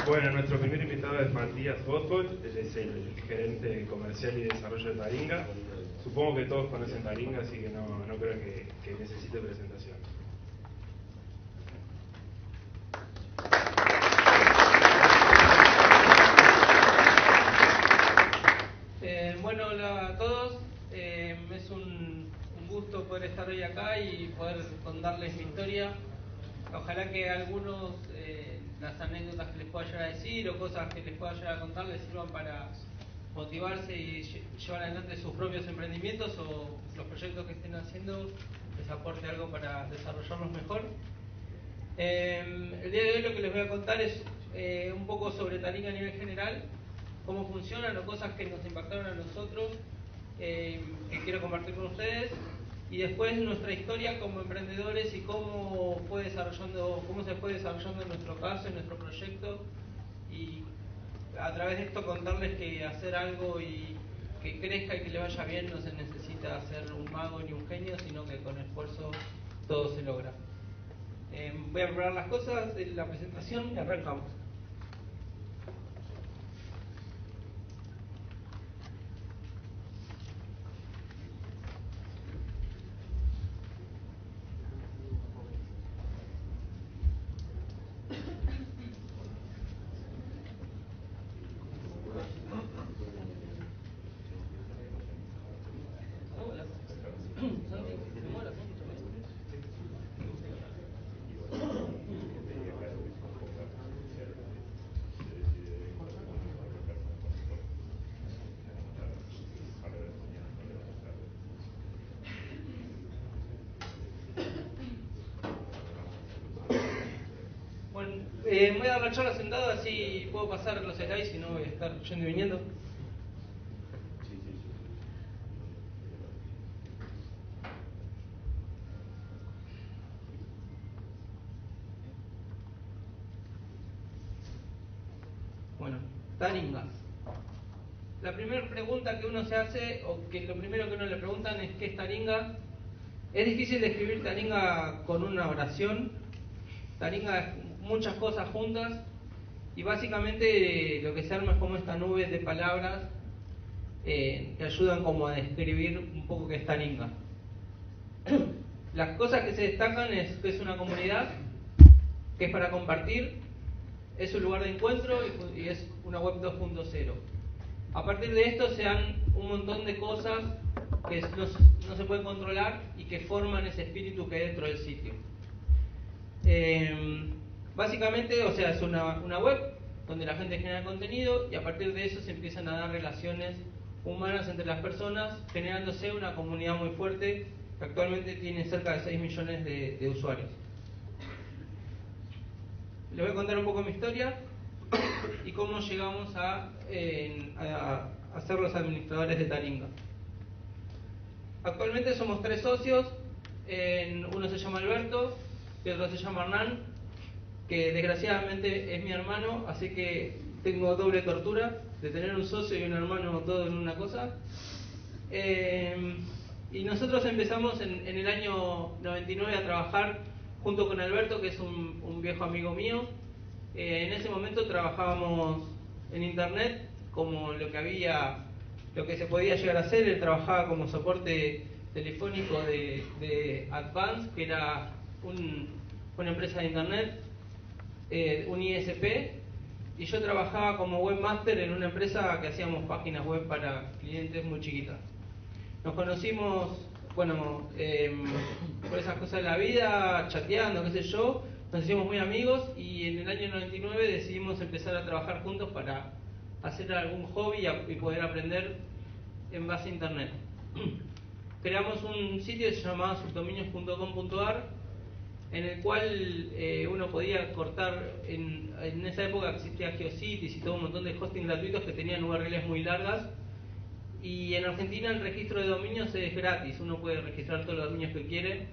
Bueno, nuestro primer invitado es Matías Gotthold, él es el gerente comercial y desarrollo de Taringa. Supongo que todos conocen Taringa, así que no creo que necesite presentación. Bueno, hola a todos. Es un gusto poder estar hoy acá y poder contarles mi historia. Ojalá que algunos las anécdotas que les pueda llegar a decir o cosas que les pueda llegar a contar les sirvan para motivarse y llevar adelante sus propios emprendimientos o los proyectos que estén haciendo les aporte algo para desarrollarlos mejor. El día de hoy lo que les voy a contar es un poco sobre Taringa a nivel general, cómo funcionan o cosas que nos impactaron a nosotros, que quiero compartir con ustedes, y después nuestra historia como emprendedores y cómo se fue desarrollando en nuestro caso, en nuestro proyecto, y a través de esto contarles que hacer algo y que crezca y que le vaya bien no se necesita ser un mago ni un genio, sino que con esfuerzo todo se logra. Voy a preparar las cosas de la presentación y arrancamos. Voy a dar la charla sentado, así puedo pasar los slides y no voy a estar yendo y viniendo. Bueno, Taringa. La primera pregunta que uno se hace, o que lo primero que uno le preguntan es ¿qué es Taringa? Es difícil describir Taringa con una oración. Taringa es muchas cosas juntas y básicamente lo que se arma es como esta nube de palabras que ayudan como a describir un poco qué es Taringa. Las cosas que se destacan es que es una comunidad, que es para compartir, es un lugar de encuentro y es una web 2.0. A partir de esto se dan un montón de cosas que no se pueden controlar y que forman ese espíritu que hay dentro del sitio. Básicamente, o sea, es una web donde la gente genera contenido y a partir de eso se empiezan a dar relaciones humanas entre las personas, generándose una comunidad muy fuerte que actualmente tiene cerca de 6 millones de usuarios. Les voy a contar un poco mi historia y cómo llegamos a ser los administradores de Taringa. Actualmente somos 3 socios, uno se llama Alberto y otro se llama Hernán, que desgraciadamente es mi hermano, así que tengo doble tortura de tener un socio y un hermano todo en una cosa. Y nosotros empezamos en el año 99 a trabajar junto con Alberto, que es un viejo amigo mío. En ese momento trabajábamos en internet como lo que se podía llegar a hacer. Él trabajaba como soporte telefónico de Advance, que era una empresa de internet, un ISP, y yo trabajaba como webmaster en una empresa que hacíamos páginas web para clientes muy chiquitas. Nos conocimos, bueno, por esas cosas de la vida, chateando, qué sé yo, nos hicimos muy amigos y en el año 99 decidimos empezar a trabajar juntos para hacer algún hobby y poder aprender en base a internet. Creamos un sitio que se llamaba subdominios.com.ar, en el cual uno podía cortar, en esa época existía GeoCities y todo un montón de hosting gratuitos que tenían URLs muy largas. Y en Argentina el registro de dominios es gratis, uno puede registrar todos los dominios que quiere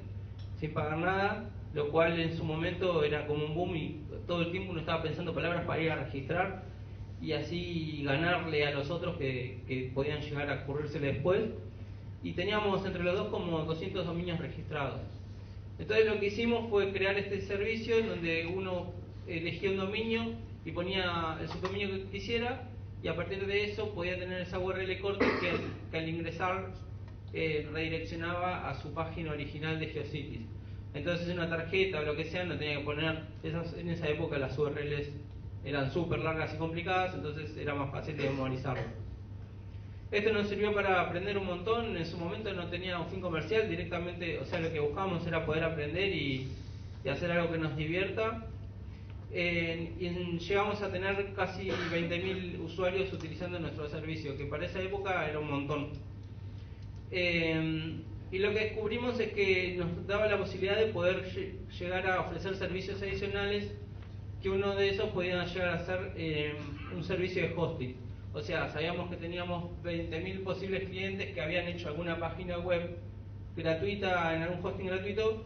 sin pagar nada, lo cual en su momento era como un boom y todo el tiempo uno estaba pensando palabras para ir a registrar y así ganarle a los otros que podían llegar a ocurrírsele después. Y teníamos entre los dos como 200 dominios registrados. Entonces lo que hicimos fue crear este servicio en donde uno elegía un dominio y ponía el subdominio que quisiera, y a partir de eso podía tener esa URL corta que al ingresar redireccionaba a su página original de GeoCities. Entonces una tarjeta o lo que sea no tenía que poner, en esa época las URLs eran súper largas y complicadas, entonces era más fácil de memorizarlo. Esto nos sirvió para aprender un montón. En su momento no tenía un fin comercial, directamente, o sea, lo que buscábamos era poder aprender y hacer algo que nos divierta. Y llegamos a tener casi 20.000 usuarios utilizando nuestro servicio, que para esa época era un montón. Y lo que descubrimos es que nos daba la posibilidad de poder llegar a ofrecer servicios adicionales, que uno de esos podía llegar a ser un servicio de hosting. O sea, sabíamos que teníamos 20.000 posibles clientes que habían hecho alguna página web gratuita en algún hosting gratuito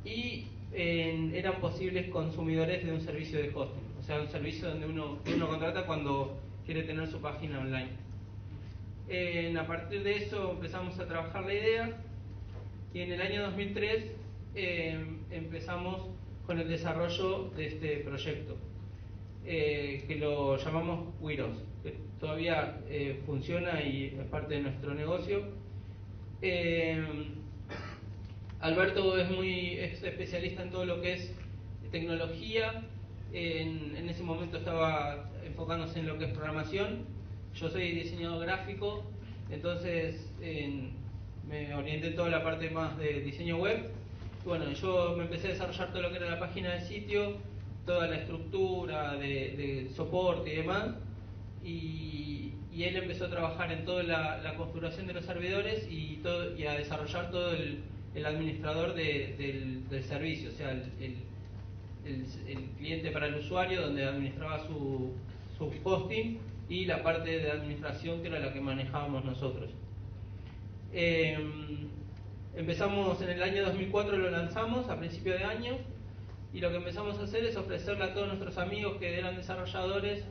y eran posibles consumidores de un servicio de hosting. O sea, un servicio donde uno contrata cuando quiere tener su página online. A partir de eso empezamos a trabajar la idea y en el año 2003 empezamos con el desarrollo de este proyecto, que lo llamamos Wiros, que todavía funciona y es parte de nuestro negocio. Alberto es especialista en todo lo que es tecnología. En ese momento estaba enfocándose en lo que es programación. Yo soy diseñador gráfico, entonces me orienté en toda la parte más de diseño web. Bueno, yo me empecé a desarrollar todo lo que era la página del sitio, toda la estructura de soporte y demás, y él empezó a trabajar en toda la configuración de los servidores y a desarrollar todo el administrador del servicio, o sea, el cliente para el usuario, donde administraba su hosting, y la parte de administración que era la que manejábamos nosotros. Empezamos en el año 2004, lo lanzamos a principio de año, y lo que empezamos a hacer es ofrecerle a todos nuestros amigos que eran desarrolladores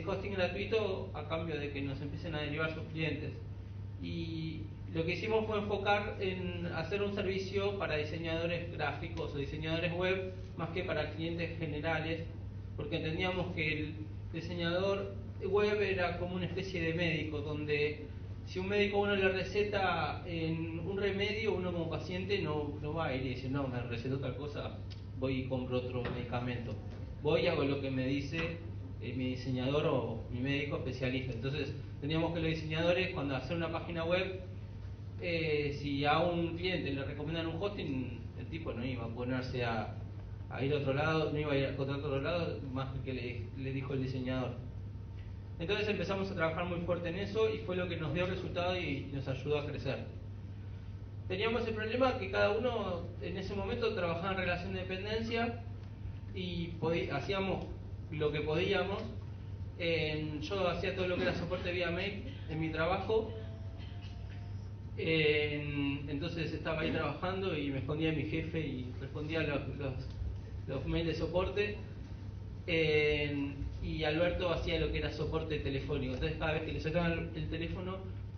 hosting gratuito a cambio de que nos empiecen a derivar sus clientes. Y lo que hicimos fue enfocar en hacer un servicio para diseñadores gráficos o diseñadores web más que para clientes generales, porque entendíamos que el diseñador web era como una especie de médico, donde si un médico a uno le receta en un remedio, uno como paciente no va a ir y dice, no, me recetó tal cosa, voy y compro otro medicamento. Voy y hago lo que me dice mi diseñador o mi médico especialista. Entonces teníamos que los diseñadores, cuando hacen una página web, si a un cliente le recomiendan un hosting, el tipo no iba a ponerse a ir a otro lado, no iba a ir a contratar a otro lado más que le dijo el diseñador. Entonces empezamos a trabajar muy fuerte en eso y fue lo que nos dio resultado y nos ayudó a crecer. Teníamos el problema que cada uno en ese momento trabajaba en relación de dependencia y hacíamos lo que podíamos. Yo hacía todo lo que era soporte vía mail en mi trabajo. Entonces estaba ahí trabajando y me escondía de mi jefe y respondía los mails de soporte. Y Alberto hacía lo que era soporte telefónico. Entonces cada vez que le sacaban el teléfono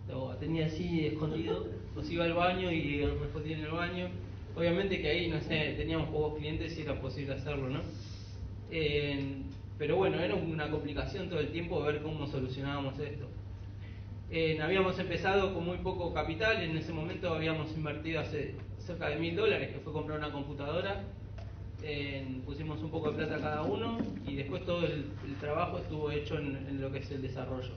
lo tenía así escondido, o se iba al baño y respondía en el baño. Obviamente que ahí, no sé, teníamos pocos clientes y era posible hacerlo, ¿no? Pero bueno, era una complicación todo el tiempo ver cómo solucionábamos esto. Habíamos empezado con muy poco capital. En ese momento habíamos invertido hace cerca de $1.000, que fue comprar una computadora. Pusimos un poco de plata cada uno y después todo el trabajo estuvo hecho en lo que es el desarrollo.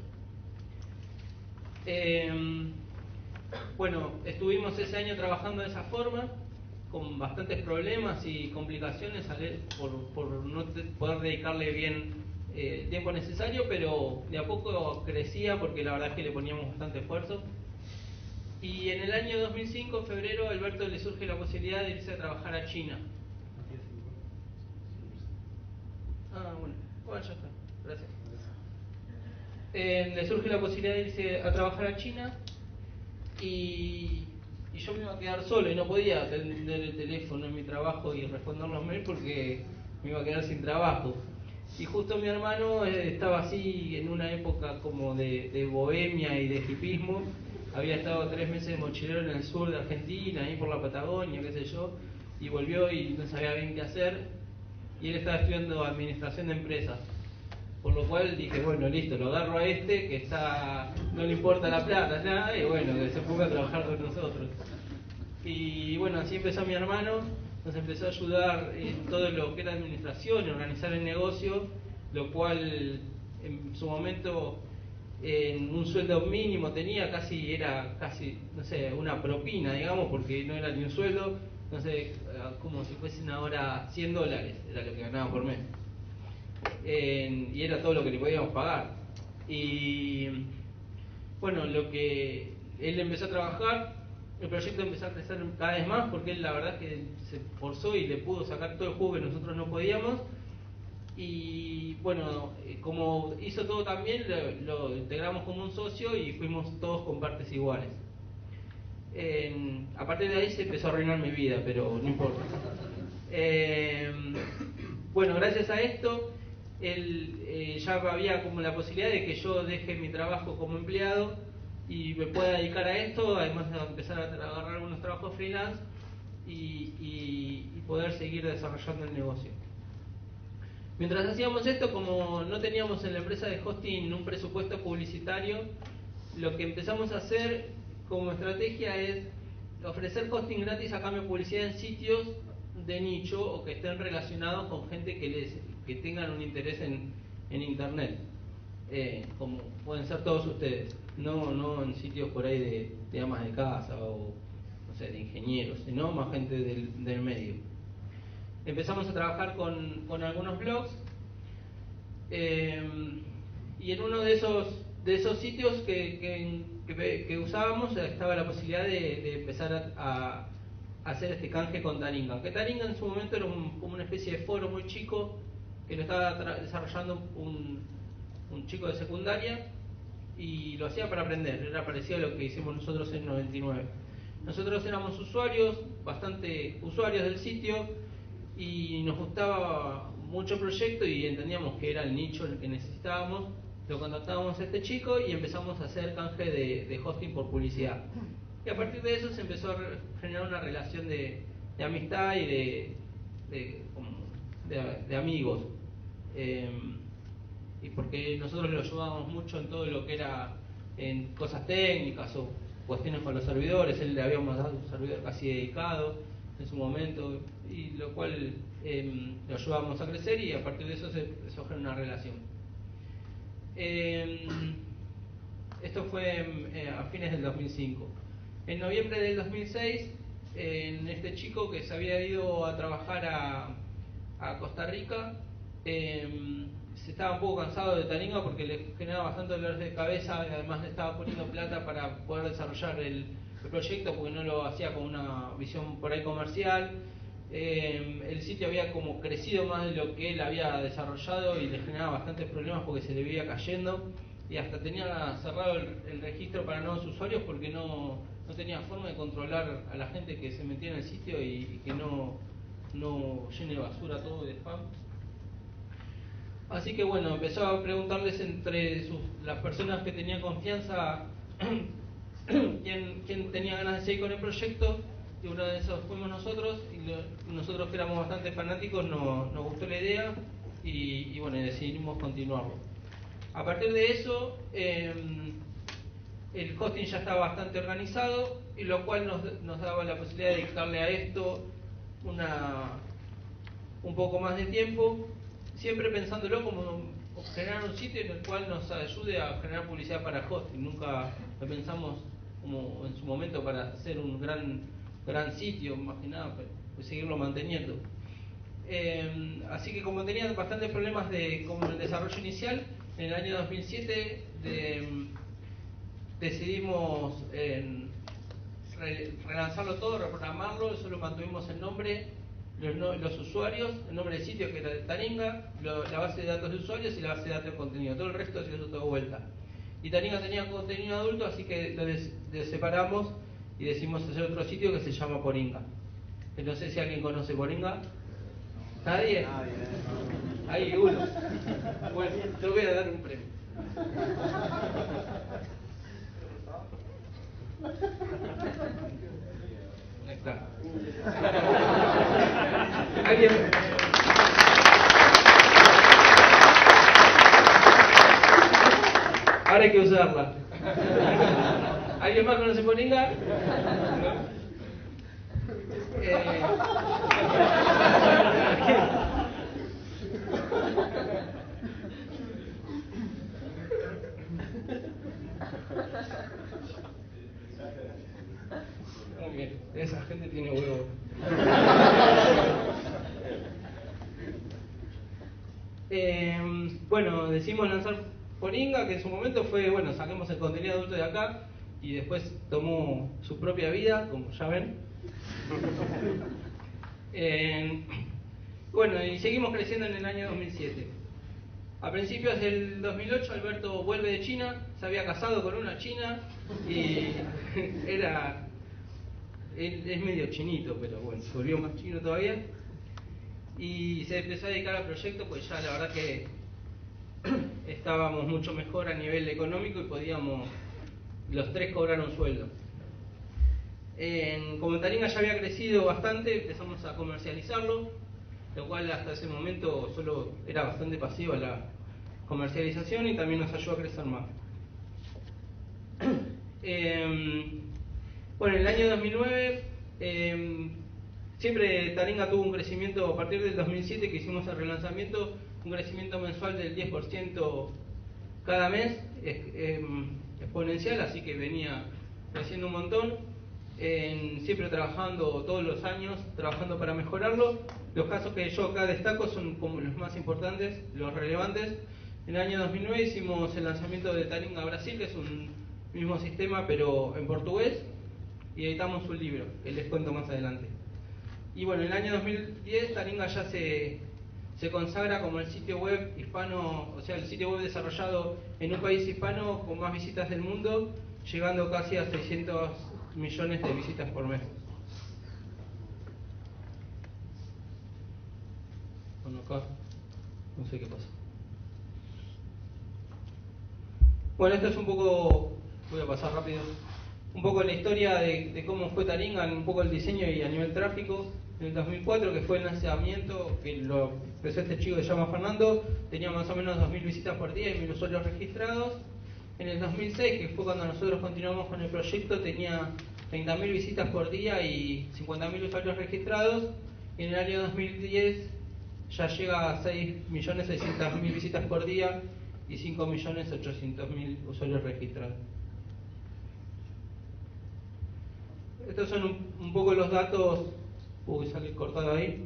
Bueno, estuvimos ese año trabajando de esa forma, con bastantes problemas y complicaciones por no poder dedicarle bien el tiempo necesario, pero de a poco crecía porque la verdad es que le poníamos bastante esfuerzo. Y en el año 2005, en febrero, a Alberto le surge la posibilidad de irse a trabajar a China. Bueno, ya está, gracias. Le surge la posibilidad de irse a trabajar a China y yo me iba a quedar solo y no podía atender el teléfono en mi trabajo y responder los mails porque me iba a quedar sin trabajo. Y justo mi hermano estaba así en una época como de bohemia y de hipismo. Había estado 3 meses de mochilero en el sur de Argentina, ahí por la Patagonia, qué sé yo, y volvió y no sabía bien qué hacer. y él estaba estudiando administración de empresas. Por lo cual dije, bueno, listo, lo agarro a este, que no le importa la plata, nada, y bueno, que se ponga a trabajar con nosotros. Y bueno, así empezó mi hermano, nos empezó a ayudar en todo lo que era administración y organizar el negocio, lo cual en su momento en un sueldo mínimo tenía, era casi, no sé, una propina, digamos, porque no era ni un sueldo, no sé, como si fuesen ahora $100, era lo que ganaba por mes. Y era todo lo que le podíamos pagar. Y bueno, lo que él empezó a trabajar, el proyecto empezó a crecer cada vez más porque él la verdad es que se esforzó y le pudo sacar todo el jugo que nosotros no podíamos. Y bueno, como hizo todo también, lo integramos como un socio y fuimos todos con partes iguales. A partir de ahí se empezó a arruinar mi vida, pero no importa. Bueno, gracias a esto, ya había como la posibilidad de que yo deje mi trabajo como empleado y me pueda dedicar a esto, además de empezar a agarrar algunos trabajos freelance y poder seguir desarrollando el negocio. Mientras hacíamos esto, como no teníamos en la empresa de hosting un presupuesto publicitario, lo que empezamos a hacer como estrategia es ofrecer hosting gratis a cambio de publicidad en sitios de nicho o que estén relacionados con gente que tengan un interés en internet, como pueden ser todos ustedes, no en sitios por ahí de amas de casa o no sé, de ingenieros, sino más gente del medio. Empezamos a trabajar con algunos blogs, y en uno de esos sitios que usábamos estaba la posibilidad de empezar a hacer este canje con Taringa. Que Taringa en su momento era como una especie de foro muy chico que lo estaba desarrollando un chico de secundaria y lo hacía para aprender, era parecido a lo que hicimos nosotros en 99. Nosotros éramos bastante usuarios del sitio y nos gustaba mucho el proyecto y entendíamos que era el nicho el que necesitábamos. Lo contactábamos a este chico y empezamos a hacer canje de hosting por publicidad. Y a partir de eso se empezó a generar una relación de amistad y de amigos. Y porque nosotros lo ayudábamos mucho en todo lo que era en cosas técnicas o cuestiones con los servidores. Él le habíamos dado un servidor casi dedicado en su momento, y lo cual lo ayudábamos a crecer y a partir de eso se genera una relación. Esto fue a fines del 2005. En noviembre del 2006, este chico que se había ido a trabajar a Costa Rica, se estaba un poco cansado de Taringa porque le generaba bastante dolores de cabeza y además le estaba poniendo plata para poder desarrollar el proyecto porque no lo hacía con una visión por ahí comercial. El sitio había como crecido más de lo que él había desarrollado y le generaba bastantes problemas porque se le veía cayendo y hasta tenía cerrado el registro para nuevos usuarios porque no tenía forma de controlar a la gente que se metía en el sitio y que no llene de basura todo de spam. Así que bueno, empezó a preguntarles entre las personas que tenían confianza quién tenía ganas de seguir con el proyecto, y uno de esos fuimos nosotros, y nosotros que éramos bastante fanáticos nos gustó la idea y bueno, decidimos continuarlo. A partir de eso, el hosting ya estaba bastante organizado, y lo cual nos daba la posibilidad de dedicarle a esto un poco más de tiempo, siempre pensándolo como generar un sitio en el cual nos ayude a generar publicidad para hosting. Nunca lo pensamos como en su momento para hacer un gran sitio, más que nada, pues seguirlo manteniendo. Así que como tenían bastantes problemas como el desarrollo inicial, en el año 2007 decidimos relanzarlo todo, reprogramarlo. Solo mantuvimos el nombre, los usuarios, el nombre del sitio que era de Taringa, la base de datos de usuarios y la base de datos de contenido. Todo el resto se hizo todo vuelta. Y Taringa tenía contenido adulto, así que lo separamos y decidimos hacer otro sitio que se llama Poringa. No sé si alguien conoce Poringa. ¿Nadie? Ahí, uno. Bueno, te voy a dar un premio. Ahí está. ¿Alguien? ahora hay que usarla. ¿Alguien más conoce Poringa? Muy bien, esa gente tiene huevo. Bueno, decidimos lanzar Poringa, que en su momento fue, bueno, saquemos el contenido adulto de acá, y después tomó su propia vida, como ya ven. Bueno, y seguimos creciendo en el año 2007. A principios del 2008 Alberto vuelve de China, se había casado con una china y es medio chinito, pero bueno, se volvió más chino todavía. Y se empezó a dedicar al proyecto, pues ya la verdad que estábamos mucho mejor a nivel económico y podíamos los tres cobrar un sueldo. Como Taringa ya había crecido bastante, empezamos a comercializarlo, lo cual hasta ese momento solo era bastante pasiva la comercialización y también nos ayudó a crecer más. Bueno, en el año 2009 siempre Taringa tuvo un crecimiento a partir del 2007 que hicimos el relanzamiento, un crecimiento mensual del 10% cada mes, exponencial, así que venía creciendo un montón, siempre trabajando todos los años, trabajando para mejorarlo. Los casos que yo acá destaco son como los más importantes, los relevantes. En el año 2009 hicimos el lanzamiento de Taringa Brasil, que es un mismo sistema pero en portugués, y editamos un libro, que les cuento más adelante. Y bueno, en el año 2010 Taringa ya se consagra como el sitio web hispano, o sea, el sitio web desarrollado en un país hispano con más visitas del mundo, llegando casi a 600 millones de visitas por mes. Bueno, acá no sé qué pasa. Bueno, esto es un poco, voy a pasar rápido, un poco la historia de cómo fue Taringa, un poco el diseño y a nivel tráfico. En el 2004, que fue el lanzamiento, que lo empezó este chico que se llama Fernando, tenía más o menos 2.000 visitas por día y 1.000 usuarios registrados. En el 2006, que fue cuando nosotros continuamos con el proyecto, tenía 30.000 visitas por día y 50.000 usuarios registrados. Y en el año 2010 ya llega a 6.600.000 visitas por día y 5.800.000 usuarios registrados. Estos son un poco los datos, sale cortado ahí,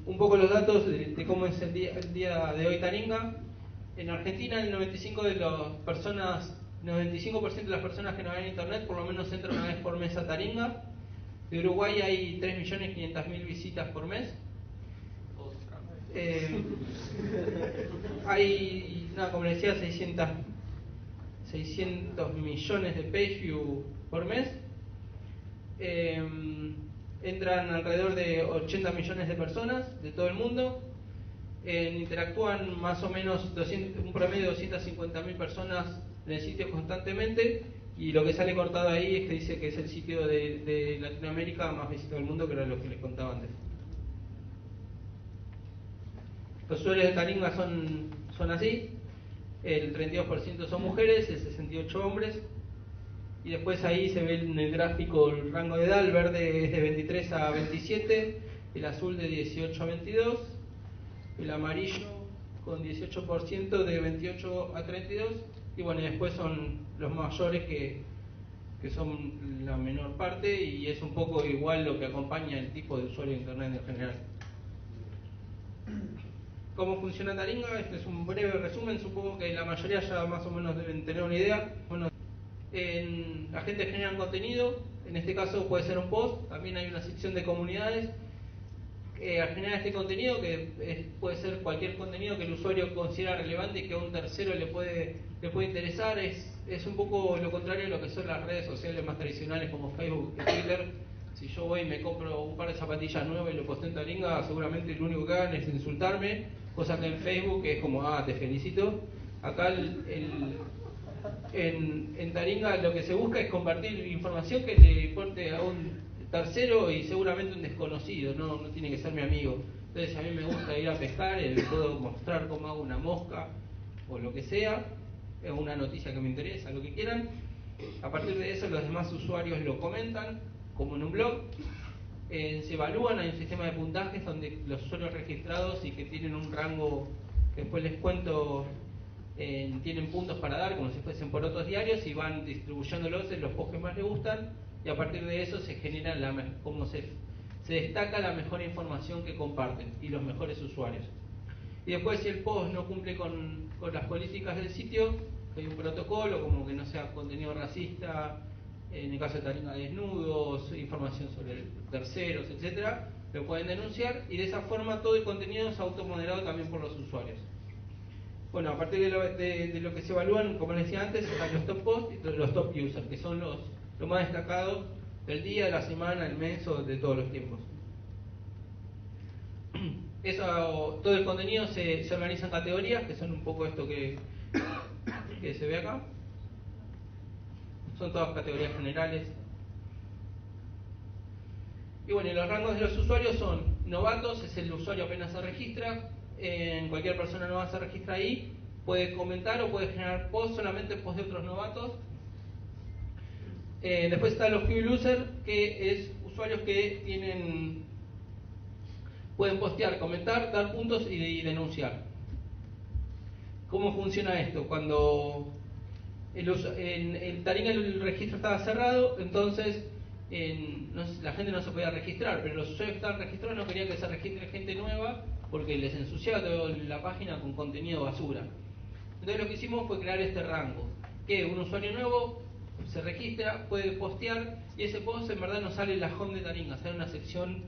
un poco los datos de cómo es el día de hoy Taringa. En Argentina el 95% de las personas que navegan en internet por lo menos entran una vez por mes a Taringa. De Uruguay hay 3.500.000 visitas por mes. Hay, como les decía, 600 millones de page view por mes. Entran alrededor de 80 millones de personas de todo el mundo. Interactúan más o menos un promedio de 250.000 personas en el sitio constantemente, y lo que sale cortado ahí es que dice que es el sitio de Latinoamérica más visitado del mundo, que era lo que les contaba antes. Los usuarios de Taringa son así, el 32% son mujeres, el 68% hombres. Y después ahí se ve en el gráfico el rango de edad, el verde es de 23 a 27, el azul de 18 a 22, el amarillo con 18% de 28 a 32, y bueno, y después son los mayores que son la menor parte, y es un poco igual lo que acompaña el tipo de usuario de internet en general. ¿Cómo funciona Taringa? Este es un breve resumen, supongo que la mayoría ya más o menos deben tener una idea. Bueno, la gente genera contenido, en este caso puede ser un post, también hay una sección de comunidades. Al generar este contenido, que puede ser cualquier contenido que el usuario considera relevante y que a un tercero le puede interesar, es un poco lo contrario de lo que son las redes sociales más tradicionales como Facebook y Twitter. Si yo voy y me compro un par de zapatillas nuevas y lo posteo en Taringa, seguramente lo único que hagan es insultarme, cosa que en Facebook es como, te felicito. Acá en Taringa lo que se busca es compartir información que le importe a un tercero y seguramente un desconocido, no tiene que ser mi amigo. Entonces, a mí me gusta ir a pescar, puedo mostrar cómo hago una mosca o lo que sea, una noticia que me interesa, lo que quieran. A partir de eso los demás usuarios lo comentan, como en un blog. Se evalúan, hay un sistema de puntajes donde los usuarios registrados y que tienen un rango que después les cuento, tienen puntos para dar como si fuesen por otros diarios y van distribuyéndolos en los posts que más les gustan, y a partir de eso se genera como se destaca la mejor información que comparten y los mejores usuarios. Y después, si el post no cumple con las políticas del sitio, hay un protocolo como que no sea contenido racista, en el caso de Taringa, desnudos, información sobre terceros, etcétera, lo pueden denunciar, y de esa forma todo el contenido es automoderado también por los usuarios. Bueno, a partir de lo que se evalúan, como les decía antes, están los top posts y los top users, que son los más destacados del día, de la semana, del mes o de todos los tiempos. Todo el contenido se organiza en categorías, que son un poco esto que se ve acá. Son todas categorías generales. Y bueno, y los rangos de los usuarios son novatos, es el usuario apenas se registra. Cualquier persona nueva se registra ahí, puede comentar o puede generar posts, solamente posts de otros novatos. Después están los fuel users, que es usuarios que pueden postear, comentar, dar puntos y denunciar. ¿Cómo funciona esto? Cuando en Taringa el registro estaba cerrado, entonces la gente no se podía registrar, pero los usuarios que estaban registrados no querían que se registre gente nueva porque les ensuciaba toda la página con contenido basura. Entonces lo que hicimos fue crear este rango, que un usuario nuevo se registra, puede postear, y ese post en verdad no sale en la home de Taringa, sale en una sección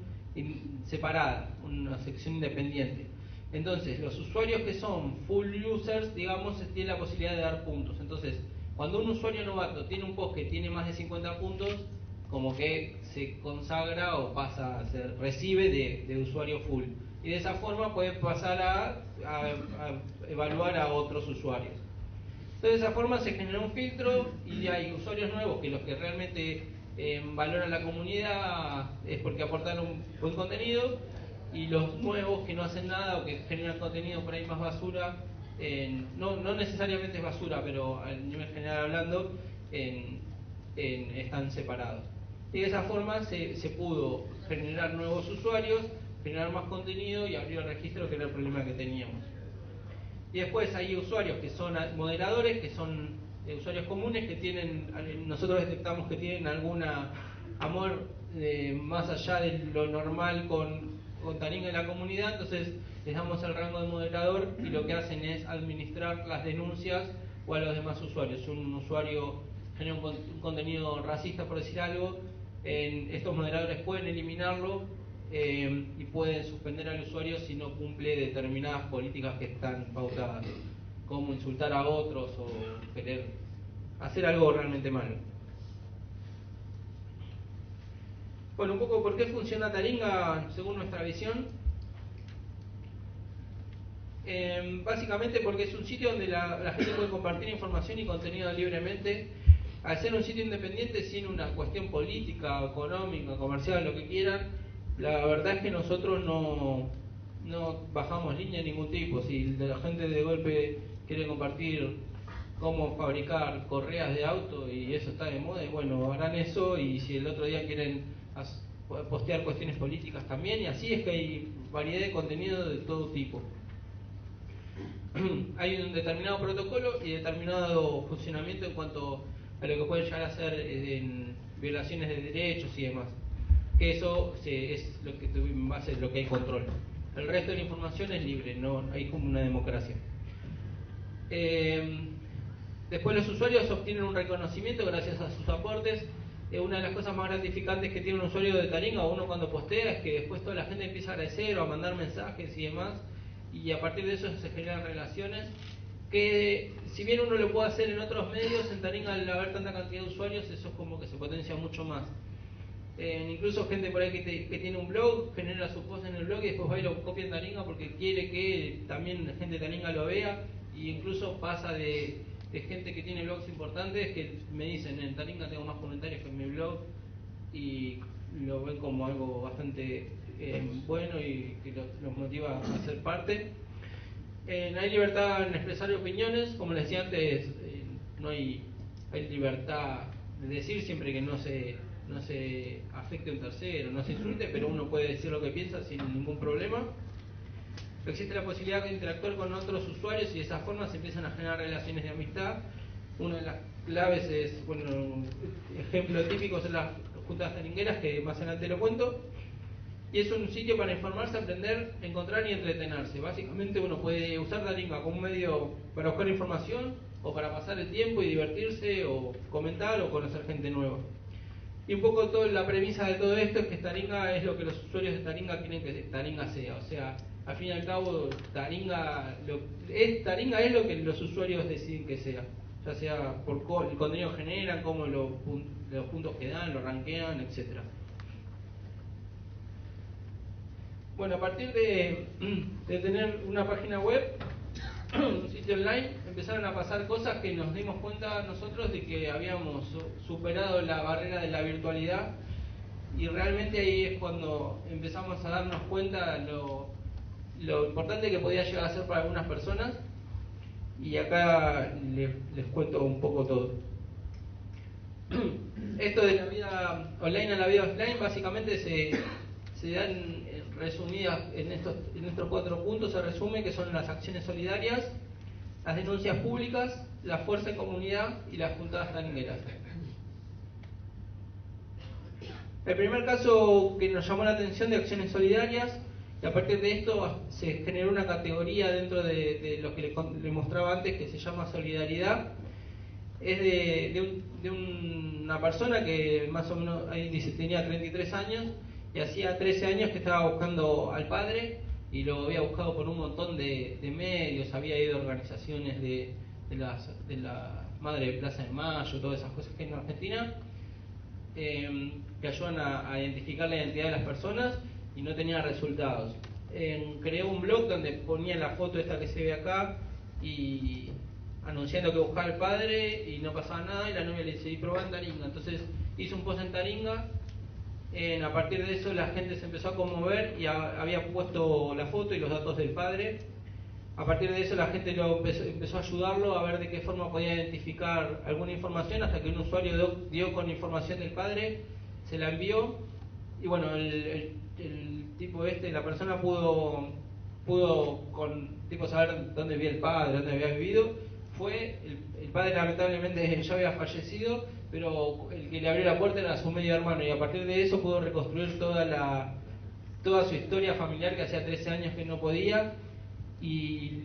separada, una sección independiente. Entonces los usuarios que son full users, digamos, tienen la posibilidad de dar puntos. Entonces, cuando un usuario novato tiene un post que tiene más de 50 puntos, como que se consagra o pasa a ser, recibe de usuario full. Y de esa forma puede pasar a evaluar a otros usuarios. Entonces, de esa forma se genera un filtro y hay usuarios nuevos que los que realmente valoran la comunidad es porque aportaron buen contenido, y los nuevos que no hacen nada o que generan contenido por ahí más basura, no necesariamente es basura, pero a nivel general hablando, están separados. Y de esa forma se pudo generar nuevos usuarios, generar más contenido y abrir el registro, que era el problema que teníamos. Y después hay usuarios que son moderadores, que son usuarios comunes que nosotros detectamos que tienen alguna amor más allá de lo normal con Taringa en la comunidad, entonces les damos el rango de moderador y lo que hacen es administrar las denuncias o a los demás usuarios. Si un usuario genera un contenido racista, por decir algo, estos moderadores pueden eliminarlo y pueden suspender al usuario si no cumple determinadas políticas que están pautadas, como insultar a otros o querer hacer algo realmente malo. Bueno, un poco por qué funciona Taringa según nuestra visión. Básicamente porque es un sitio donde la gente puede compartir información y contenido libremente. Al ser un sitio independiente, sin una cuestión política, económica, comercial, lo que quieran, la verdad es que nosotros no bajamos línea de ningún tipo. Si la gente de golpe quiere compartir cómo fabricar correas de auto y eso está de moda, bueno, harán eso, y si el otro día quieren postear cuestiones políticas también, y así es que hay variedad de contenido de todo tipo. Hay un determinado protocolo y determinado funcionamiento en cuanto a lo que pueden llegar a ser en violaciones de derechos y demás, que eso es lo que en base a lo que hay control. El resto de la información es libre, no hay como una democracia. Después los usuarios obtienen un reconocimiento gracias a sus aportes. Una de las cosas más gratificantes que tiene un usuario de Taringa o uno cuando postea es que después toda la gente empieza a agradecer o a mandar mensajes y demás, y a partir de eso se generan relaciones que, si bien uno lo puede hacer en otros medios, en Taringa al haber tanta cantidad de usuarios eso es como que se potencia mucho más. Incluso gente por ahí que tiene un blog, genera su post en el blog y después va y lo copia en Taringa porque quiere que también la gente de Taringa lo vea, y incluso pasa de gente que tiene blogs importantes que me dicen: en Taringa tengo más comentarios que en mi blog, y lo ven como algo bastante bueno y que los motiva a ser parte. No hay libertad en expresar opiniones, como les decía antes, no hay libertad de decir siempre que no se afecte a un tercero, no se insulte, pero uno puede decir lo que piensa sin ningún problema. Existe la posibilidad de interactuar con otros usuarios y de esa forma se empiezan a generar relaciones de amistad. Una de las claves es, bueno, ejemplo típico son las juntas taringueras, que más adelante lo cuento. Y es un sitio para informarse, aprender, encontrar y entretenerse. Básicamente uno puede usar Taringa como un medio para buscar información o para pasar el tiempo y divertirse o comentar o conocer gente nueva. Y un poco la premisa de todo esto es que Taringa es lo que los usuarios de Taringa quieren que Taringa sea. O sea, al fin y al cabo, Taringa es lo que los usuarios deciden que sea. Ya sea por el contenido que generan, cómo los puntos que dan, lo rankean, etc. Bueno, a partir de tener una página web, un sitio online, empezaron a pasar cosas que nos dimos cuenta nosotros de que habíamos superado la barrera de la virtualidad, y realmente ahí es cuando empezamos a darnos cuenta lo importante que podía llegar a ser para algunas personas, y acá les cuento un poco todo. Esto de la vida online a la vida offline básicamente se dan resumidas en estos 4 puntos. Se resume que son las acciones solidarias, las denuncias públicas, la fuerza en comunidad y las juntadas taringueras. El primer caso que nos llamó la atención de acciones solidarias, y a partir de esto se generó una categoría dentro de lo que les mostraba antes, que se llama solidaridad. Es de una persona que más o menos ahí dice tenía 33 años y hacía 13 años que estaba buscando al padre, y lo había buscado por un montón de medios, había ido a organizaciones de la Madre de Plaza de Mayo, todas esas cosas que hay en Argentina, que ayudan a identificar la identidad de las personas, y no tenía resultados. Creó un blog donde ponía la foto esta que se ve acá y anunciando que buscaba al padre, y no pasaba nada, y la novia le dice, y probá en Taringa. Entonces hizo un post en Taringa. A partir de eso la gente se empezó a conmover y había puesto la foto y los datos del padre. A partir de eso la gente empezó a ayudarlo a ver de qué forma podía identificar alguna información, hasta que un usuario dio con información del padre, se la envió, y bueno, el tipo la persona pudo saber dónde vivía el padre, dónde había vivido. El padre lamentablemente ya había fallecido, pero el que le abrió la puerta era su medio hermano, y a partir de eso pudo reconstruir toda su historia familiar, que hacía 13 años que no podía. Y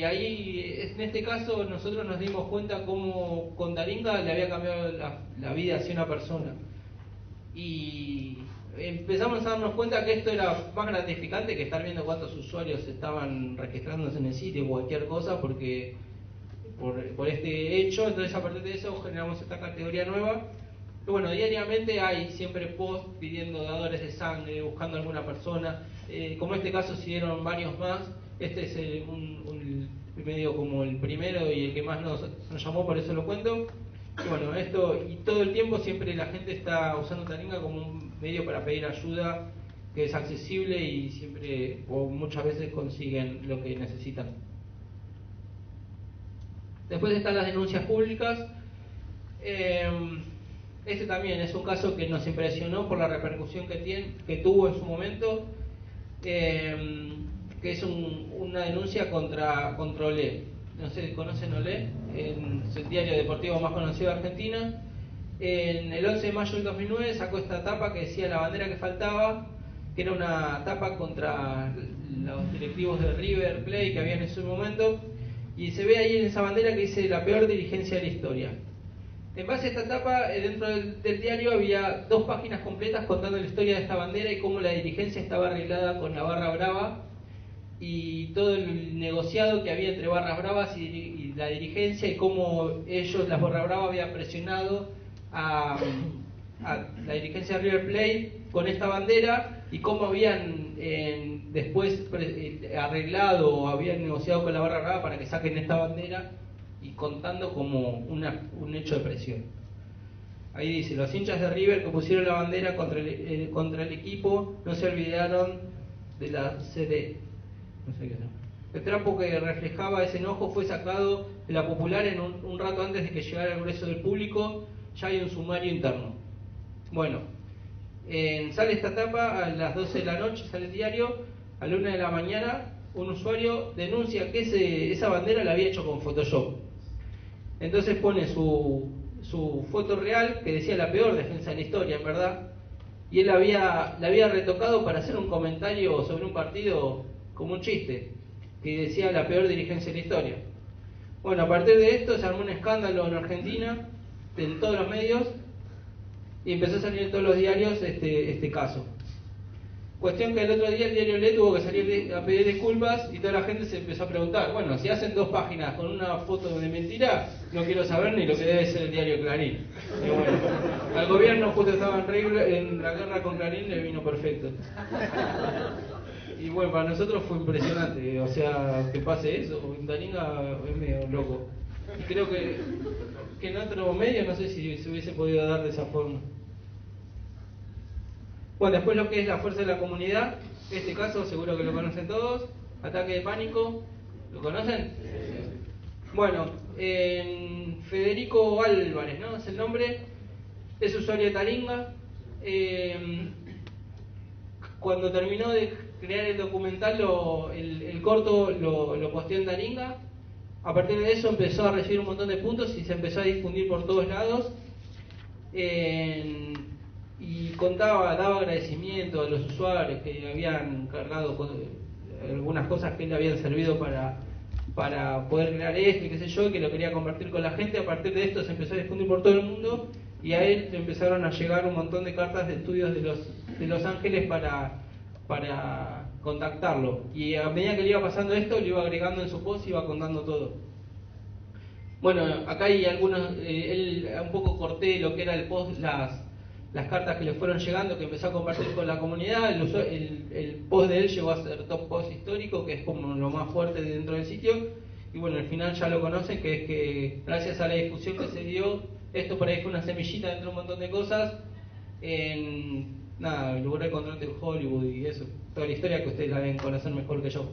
ahí, en este caso, nosotros nos dimos cuenta cómo con Taringa le había cambiado la vida hacia una persona. Y empezamos a darnos cuenta que esto era más gratificante que estar viendo cuántos usuarios estaban registrándose en el sitio o cualquier cosa, porque por este hecho. Entonces, a partir de eso generamos esta categoría nueva. Y bueno, diariamente hay siempre posts pidiendo dadores de sangre, buscando a alguna persona. Como en este caso se dieron varios más. Este es un medio como el primero y el que más nos llamó, por eso lo cuento. Y bueno, y todo el tiempo siempre la gente está usando Taringa como un medio para pedir ayuda, que es accesible, y siempre o muchas veces consiguen lo que necesitan. Después están las denuncias públicas. Este también es un caso que nos impresionó por la repercusión que tuvo en su momento, que es una denuncia contra Olé. No sé, ¿conocen Olé? Es el diario deportivo más conocido de Argentina. En el 11 de mayo del 2009 sacó esta tapa que decía la bandera que faltaba, que era una tapa contra los directivos de River Plate que había en ese momento, y se ve ahí en esa bandera que dice la peor dirigencia de la historia. En base a esta etapa, dentro del diario había 2 páginas completas contando la historia de esta bandera y cómo la dirigencia estaba arreglada con la Barra Brava, y todo el negociado que había entre Barras Bravas y la dirigencia, y cómo las Barras Bravas habían presionado a la dirigencia de River Plate con esta bandera, y cómo habían después arreglado o habían negociado con la Barra Brava para que saquen esta bandera, y contando como un hecho de presión. Ahí dice, los hinchas de River que pusieron la bandera contra el equipo no se olvidaron de la CD. No sé qué es. El trapo que reflejaba ese enojo fue sacado de la Popular en un rato antes de que llegara al grueso del público. Ya hay un sumario interno. Bueno, sale esta tapa a las 12 de la noche, sale el diario. A la 1 de la mañana un usuario denuncia que esa bandera la había hecho con Photoshop. Entonces pone su foto real, que decía la peor defensa de la historia, en verdad, y él la había retocado para hacer un comentario sobre un partido como un chiste, que decía la peor dirigencia de la historia. Bueno, a partir de esto se armó un escándalo en Argentina, en todos los medios, y empezó a salir en todos los diarios este caso. Cuestión que el otro día el diario Le tuvo que salir a pedir disculpas y toda la gente se empezó a preguntar, bueno, si hacen 2 páginas con una foto de mentira, no quiero saber ni lo que debe ser el diario Clarín. Y bueno, al gobierno justo estaba en la guerra con Clarín, le vino perfecto. Y bueno, para nosotros fue impresionante, o sea, que pase eso, en Taringa es medio loco. Y creo que en otro medio no sé si se hubiese podido dar de esa forma. Bueno, después lo que es la fuerza de la comunidad, este caso seguro que lo conocen todos, ataque de pánico, ¿lo conocen? Bueno, Federico Álvarez, ¿no? Es el nombre, es usuario de Taringa. Cuando terminó de crear el documental, el corto lo posteó en Taringa. A partir de eso empezó a recibir un montón de puntos y se empezó a difundir por todos lados. Y daba agradecimiento a los usuarios que habían cargado con algunas cosas que le habían servido para poder crear esto y qué sé yo, y que lo quería compartir con la gente. A partir de esto se empezó a difundir por todo el mundo y a él le empezaron a llegar un montón de cartas de estudios de Los Ángeles para contactarlo. Y a medida que le iba pasando esto, lo iba agregando en su post y iba contando todo. Bueno, acá hay algunos, él un poco corté lo que era el post, las cartas que le fueron llegando, que empezó a compartir con la comunidad. El post de él llegó a ser top post histórico, que es como lo más fuerte dentro del sitio. Y bueno, al final ya lo conocen, que es que gracias a la difusión que se dio, esto por ahí fue una semillita dentro de un montón de cosas. Nada, logró el contrato en Hollywood y eso, toda la historia que ustedes la deben conocer mejor que yo.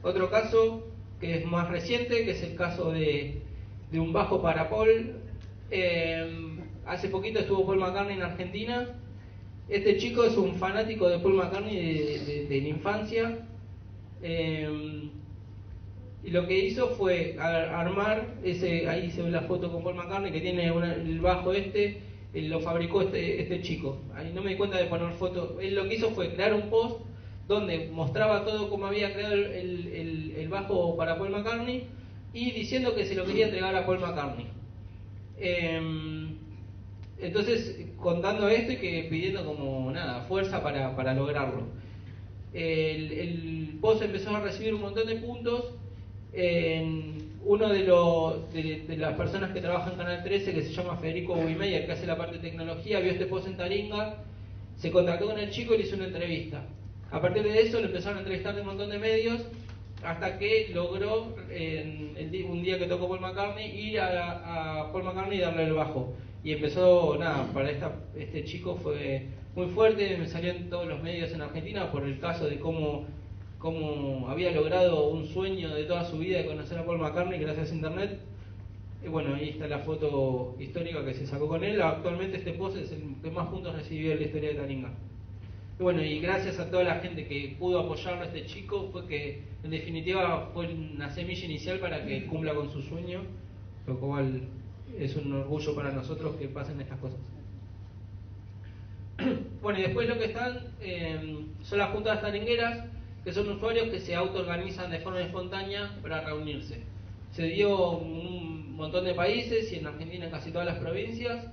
Otro caso que es más reciente, que es el caso de un bajo para Paul. Hace poquito estuvo Paul McCartney en Argentina. Este chico es un fanático de Paul McCartney de la infancia. Y lo que hizo fue armar ahí se ve la foto con Paul McCartney, que tiene el bajo lo fabricó este chico. Ahí no me di cuenta de poner foto. Él lo que hizo fue crear un post donde mostraba todo cómo había creado el bajo para Paul McCartney y diciendo que se lo quería entregar a Paul McCartney. Entonces, contando esto y que pidiendo como nada, fuerza para lograrlo. El post empezó a recibir un montón de puntos. Uno de las personas que trabaja en Canal 13, que se llama Federico Buimeyer, que hace la parte de tecnología, vio este post en Taringa, se contactó con el chico y le hizo una entrevista. A partir de eso lo empezaron a entrevistar de un montón de medios, hasta que logró, un día que tocó Paul McCartney, ir a Paul McCartney y darle el bajo. Y empezó, nada, para este chico fue muy fuerte, me salió en todos los medios en Argentina por el caso de cómo había logrado un sueño de toda su vida de conocer a Paul McCartney gracias a internet. Y bueno, ahí está la foto histórica que se sacó con él. Actualmente este post es el que más puntos recibió en la historia de Taringa. Y bueno, y gracias a toda la gente que pudo apoyarlo a este chico, fue que en definitiva fue una semilla inicial para que cumpla con su sueño, lo cual es un orgullo para nosotros que pasen estas cosas. Bueno, y después lo que están son las juntas taringueras, que son usuarios que se autoorganizan de forma espontánea para reunirse. Se dio en un montón de países y en Argentina en casi todas las provincias.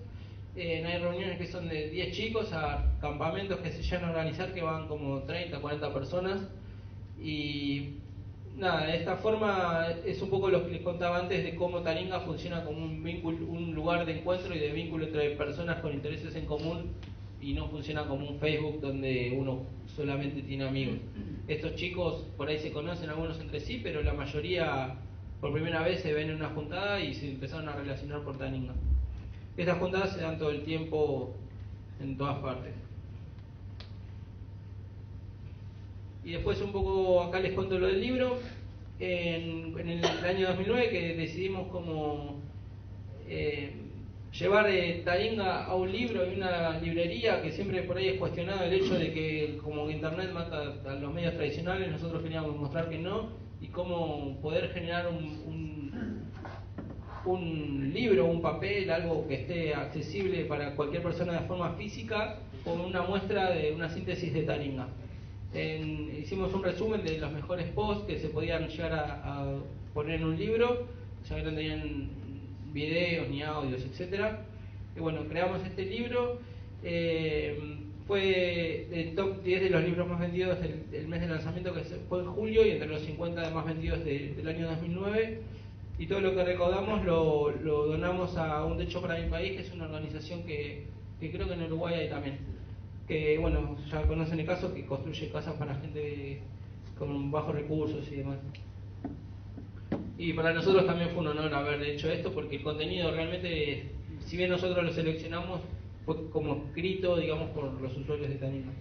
Hay reuniones que son de 10 chicos a campamentos que se llegan a organizar que van como 30, 40 personas. Y nada, de esta forma es un poco lo que les contaba antes de cómo Taringa funciona como un lugar de encuentro y de vínculo entre personas con intereses en común, y no funciona como un Facebook donde uno solamente tiene amigos. Estos chicos por ahí se conocen algunos entre sí, pero la mayoría por primera vez se ven en una juntada y se empezaron a relacionar por Taringa. Estas juntadas se dan todo el tiempo en todas partes. Y después un poco acá les cuento lo del libro. En el año 2009 que decidimos como llevar Taringa a un libro y una librería, que siempre por ahí es cuestionado el hecho de que como que Internet mata a los medios tradicionales, nosotros queríamos mostrar que no, y cómo poder generar un libro, un papel, algo que esté accesible para cualquier persona de forma física, con una muestra de una síntesis de Taringa. Hicimos un resumen de los mejores posts que se podían llegar a poner en un libro, ya que no tenían videos ni audios, etcétera. Y bueno, creamos este libro. Fue el top 10 de los libros más vendidos del mes de lanzamiento, que fue en julio, y entre los 50 más vendidos del año 2009. Y todo lo que recaudamos lo donamos a Un Techo para Mi País, que es una organización que creo que en Uruguay hay también. Que bueno, ya conocen el caso, que construye casas para gente con bajos recursos y demás. Y para nosotros también fue un honor haber hecho esto, porque el contenido realmente, si bien nosotros lo seleccionamos, fue como escrito, digamos, por los usuarios de Taringa.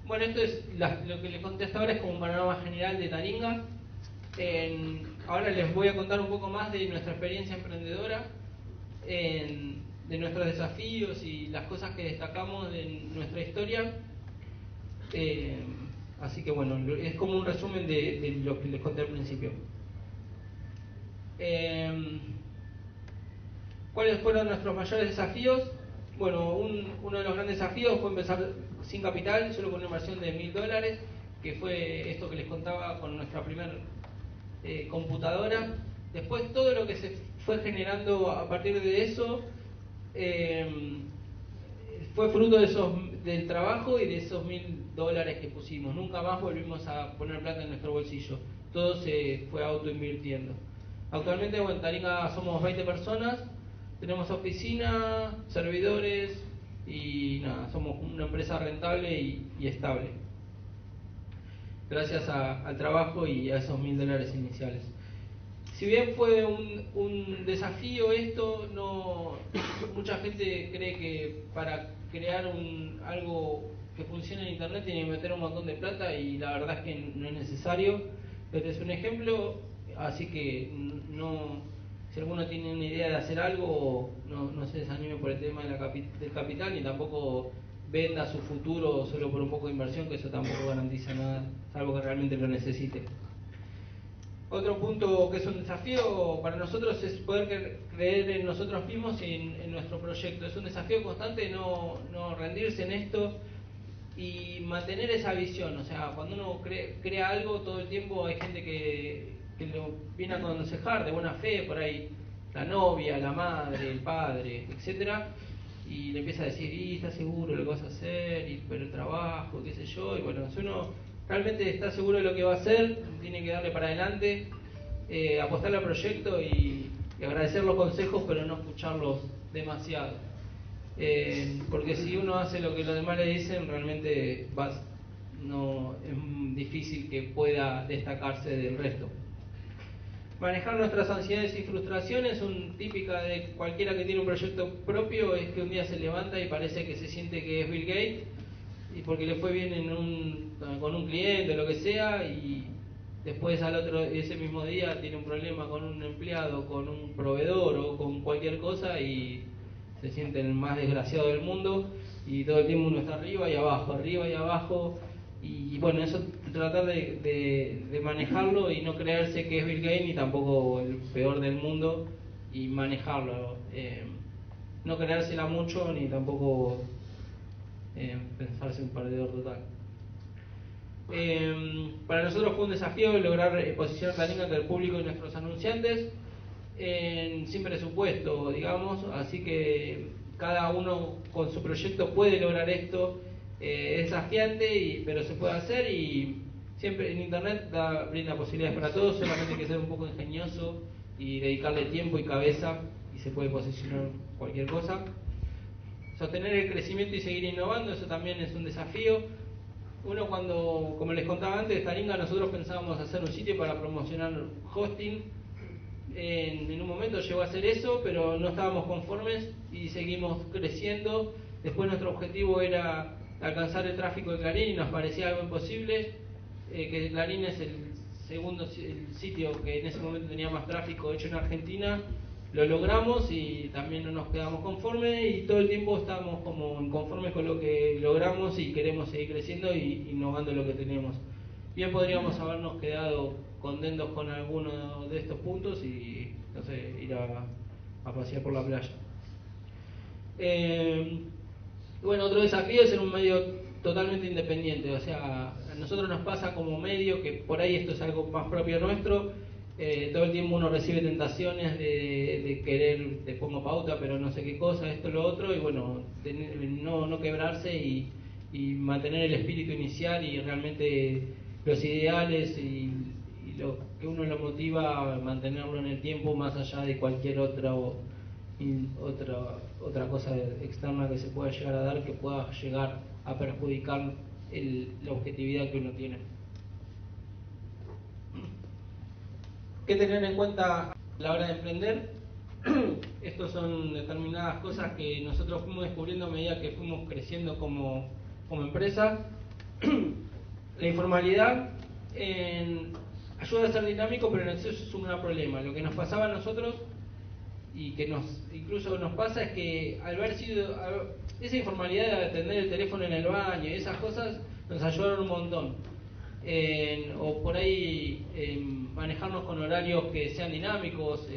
Bueno, esto es lo que les conté hasta ahora, es como un panorama general de Taringa. Ahora les voy a contar un poco más de nuestra experiencia emprendedora, de nuestros desafíos y las cosas que destacamos de nuestra historia. Así que bueno, es como un resumen de lo que les conté al principio. ¿Cuáles fueron nuestros mayores desafíos? Bueno, uno de los grandes desafíos fue empezar sin capital, solo con una inversión de $1000, que fue esto que les contaba con nuestra primera computadora. Después todo lo que se fue generando a partir de eso fue fruto del trabajo y de esos $1000 que pusimos. Nunca más volvimos a poner plata en nuestro bolsillo. Todo se fue autoinvirtiendo. Actualmente en Taringa somos 20 personas, tenemos oficina, servidores y nada, somos una empresa rentable y estable. Gracias al trabajo y a esos $1000 iniciales. Si bien fue un desafío esto, mucha gente cree que para crear algo que funcione en Internet tiene que meter un montón de plata, y la verdad es que no es necesario. Este es un ejemplo, así que si alguno tiene una idea de hacer algo, no se desanime por el tema del capital, ni tampoco venda su futuro solo por un poco de inversión, que eso tampoco garantiza nada, salvo que realmente lo necesite. Otro punto que es un desafío para nosotros es poder creer en nosotros mismos y en nuestro proyecto. Es un desafío constante no rendirse en esto y mantener esa visión. O sea, cuando uno crea algo, todo el tiempo hay gente que lo viene a aconsejar de buena fe, por ahí la novia, la madre, el padre, etcétera, y le empieza a decir, ¿estás seguro de lo que vas a hacer? Pero el trabajo, qué sé yo. Y bueno, si uno realmente está seguro de lo que va a hacer, tiene que darle para adelante, apostarle al proyecto y agradecer los consejos, pero no escucharlos demasiado. Porque si uno hace lo que los demás le dicen, realmente es difícil que pueda destacarse del resto. Manejar nuestras ansiedades y frustraciones, típica de cualquiera que tiene un proyecto propio, es que un día se levanta y parece que se siente que es Bill Gates, y porque le fue bien con un cliente o lo que sea, y después ese mismo día tiene un problema con un empleado, con un proveedor o con cualquier cosa, y se siente el más desgraciado del mundo, y todo el tiempo uno está arriba y abajo, y bueno, eso tratar de manejarlo y no creerse que es Bill Gates ni tampoco el peor del mundo, y manejarlo, no creérsela mucho ni tampoco pensarse un perdedor total. Para nosotros fue un desafío lograr posicionar Taringa ante el público y nuestros anunciantes sin presupuesto, digamos, así que cada uno con su proyecto puede lograr esto. Es desafiante, pero se puede hacer, y siempre en Internet brinda posibilidades para todos, solamente hay que ser un poco ingenioso y dedicarle tiempo y cabeza, y se puede posicionar cualquier cosa. Sostener el crecimiento y seguir innovando, eso también es un desafío. Uno cuando, como les contaba antes, Taringa, nosotros pensábamos hacer un sitio para promocionar hosting. En un momento llegó a hacer eso, pero no estábamos conformes y seguimos creciendo. Después nuestro objetivo era alcanzar el tráfico de Clarín y nos parecía algo imposible, que Clarín es el segundo el sitio que en ese momento tenía más tráfico hecho en Argentina. Lo logramos y también no nos quedamos conformes y todo el tiempo estamos como inconformes con lo que logramos y queremos seguir creciendo y innovando lo que tenemos. Bien podríamos habernos quedado contentos con alguno de estos puntos y, no sé, ir a pasear por la playa. Bueno, otro desafío es ser un medio totalmente independiente, o sea, a nosotros nos pasa como medio que por ahí esto es algo más propio nuestro. Todo el tiempo uno recibe tentaciones de querer, te pongo pauta, pero no sé qué cosa, esto, lo otro, y bueno, no quebrarse y mantener el espíritu inicial y realmente los ideales y lo que uno lo motiva a mantenerlo en el tiempo más allá de cualquier otra cosa externa que se pueda llegar a dar que pueda llegar a perjudicar la objetividad que uno tiene. ¿Qué tener en cuenta a la hora de emprender? Estos son determinadas cosas que nosotros fuimos descubriendo a medida que fuimos creciendo como empresa. La informalidad ayuda a ser dinámico, pero en exceso es un gran problema. Lo que nos pasaba a nosotros y que incluso nos pasa es que al haber sido esa informalidad de atender el teléfono en el baño y esas cosas nos ayudaron un montón. O por ahí manejarnos con horarios que sean dinámicos.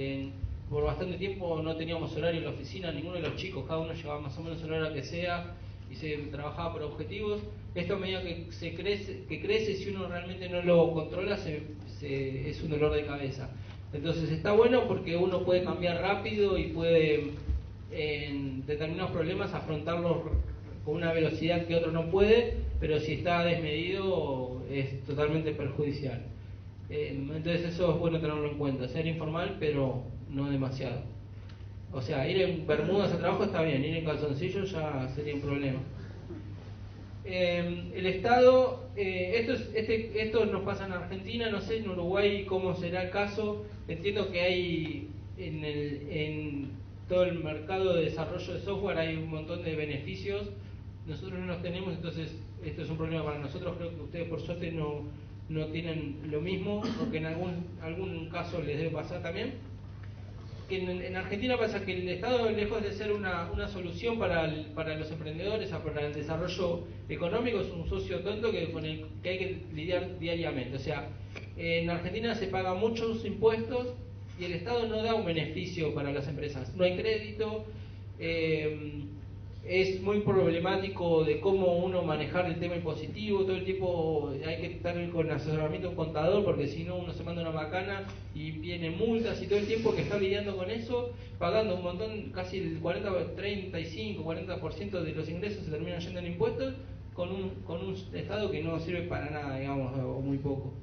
Por bastante tiempo no teníamos horario en la oficina, ninguno de los chicos, cada uno llevaba más o menos el horario que sea y se trabajaba por objetivos. Esto a medida que crece, si uno realmente no lo controla, es un dolor de cabeza. Entonces está bueno porque uno puede cambiar rápido y puede en determinados problemas afrontarlos con una velocidad que otro no puede, pero si está desmedido es totalmente perjudicial. Entonces eso es bueno tenerlo en cuenta, ser informal pero no demasiado. O sea, ir en bermudas al trabajo está bien, ir en calzoncillos ya sería un problema. El Estado, esto nos pasa en Argentina, no sé en Uruguay cómo será el caso. Entiendo que hay en todo el mercado de desarrollo de software hay un montón de beneficios. Nosotros no los tenemos, entonces esto es un problema para nosotros. Creo que ustedes por suerte no tienen lo mismo, porque en algún caso les debe pasar también. Que en Argentina pasa que el Estado, lejos de ser una solución para los emprendedores, para el desarrollo económico, es un socio tonto con el que hay que lidiar diariamente. O sea, en Argentina se pagan muchos impuestos y el Estado no da un beneficio para las empresas. No hay crédito, es muy problemático de cómo uno manejar el tema impositivo. Todo el tiempo hay que estar con asesoramiento de un contador, porque si no uno se manda una macana y viene multas, y todo el tiempo que está lidiando con eso, pagando un montón, casi el 40% de los ingresos se terminan yendo en impuestos, con un Estado que no sirve para nada, digamos, o muy poco.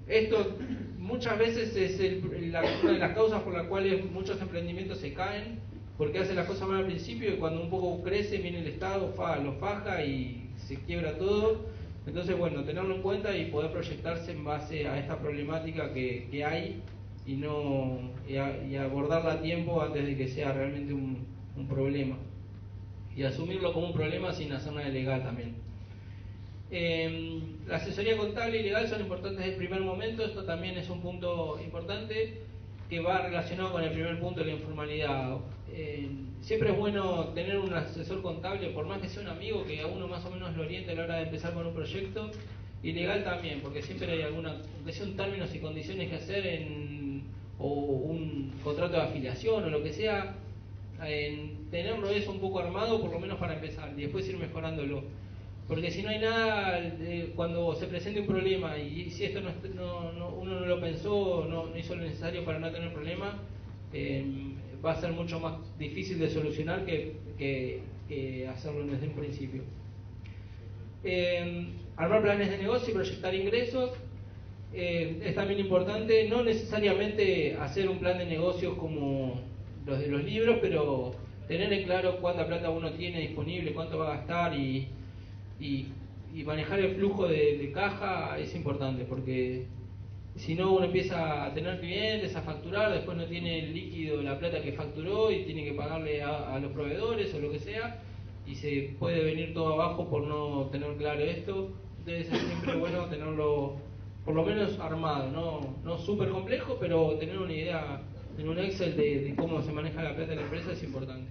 Esto muchas veces es una de las causas por las cuales muchos emprendimientos se caen, porque hace las cosas mal al principio y cuando un poco crece viene el Estado, lo faja y se quiebra todo. Entonces, bueno, tenerlo en cuenta y poder proyectarse en base a esta problemática que hay y abordarla a tiempo antes de que sea realmente un problema. Y asumirlo como un problema sin hacer nada ilegal también. La asesoría contable y legal son importantes desde el primer momento. Esto también es un punto importante que va relacionado con el primer punto de la informalidad. Siempre es bueno tener un asesor contable, por más que sea un amigo, que a uno más o menos lo oriente a la hora de empezar con un proyecto, y legal también, porque siempre hay aunque sean términos y condiciones que hacer o un contrato de afiliación o lo que sea, tenerlo eso un poco armado por lo menos para empezar y después ir mejorándolo. Porque si no hay nada, cuando se presente un problema y si esto uno no lo pensó, no hizo lo necesario para no tener problema, va a ser mucho más difícil de solucionar que hacerlo desde un principio. Armar planes de negocio y proyectar ingresos es también importante. No necesariamente hacer un plan de negocios como los de los libros, pero tener en claro cuánta plata uno tiene disponible, cuánto va a gastar y manejar el flujo de caja es importante, porque si no uno empieza a tener clientes, a facturar, después no tiene el líquido, la plata que facturó y tiene que pagarle a los proveedores o lo que sea, y se puede venir todo abajo por no tener claro esto. Debe ser siempre bueno tenerlo por lo menos armado, no súper complejo, pero tener una idea en un Excel de cómo se maneja la plata de la empresa es importante.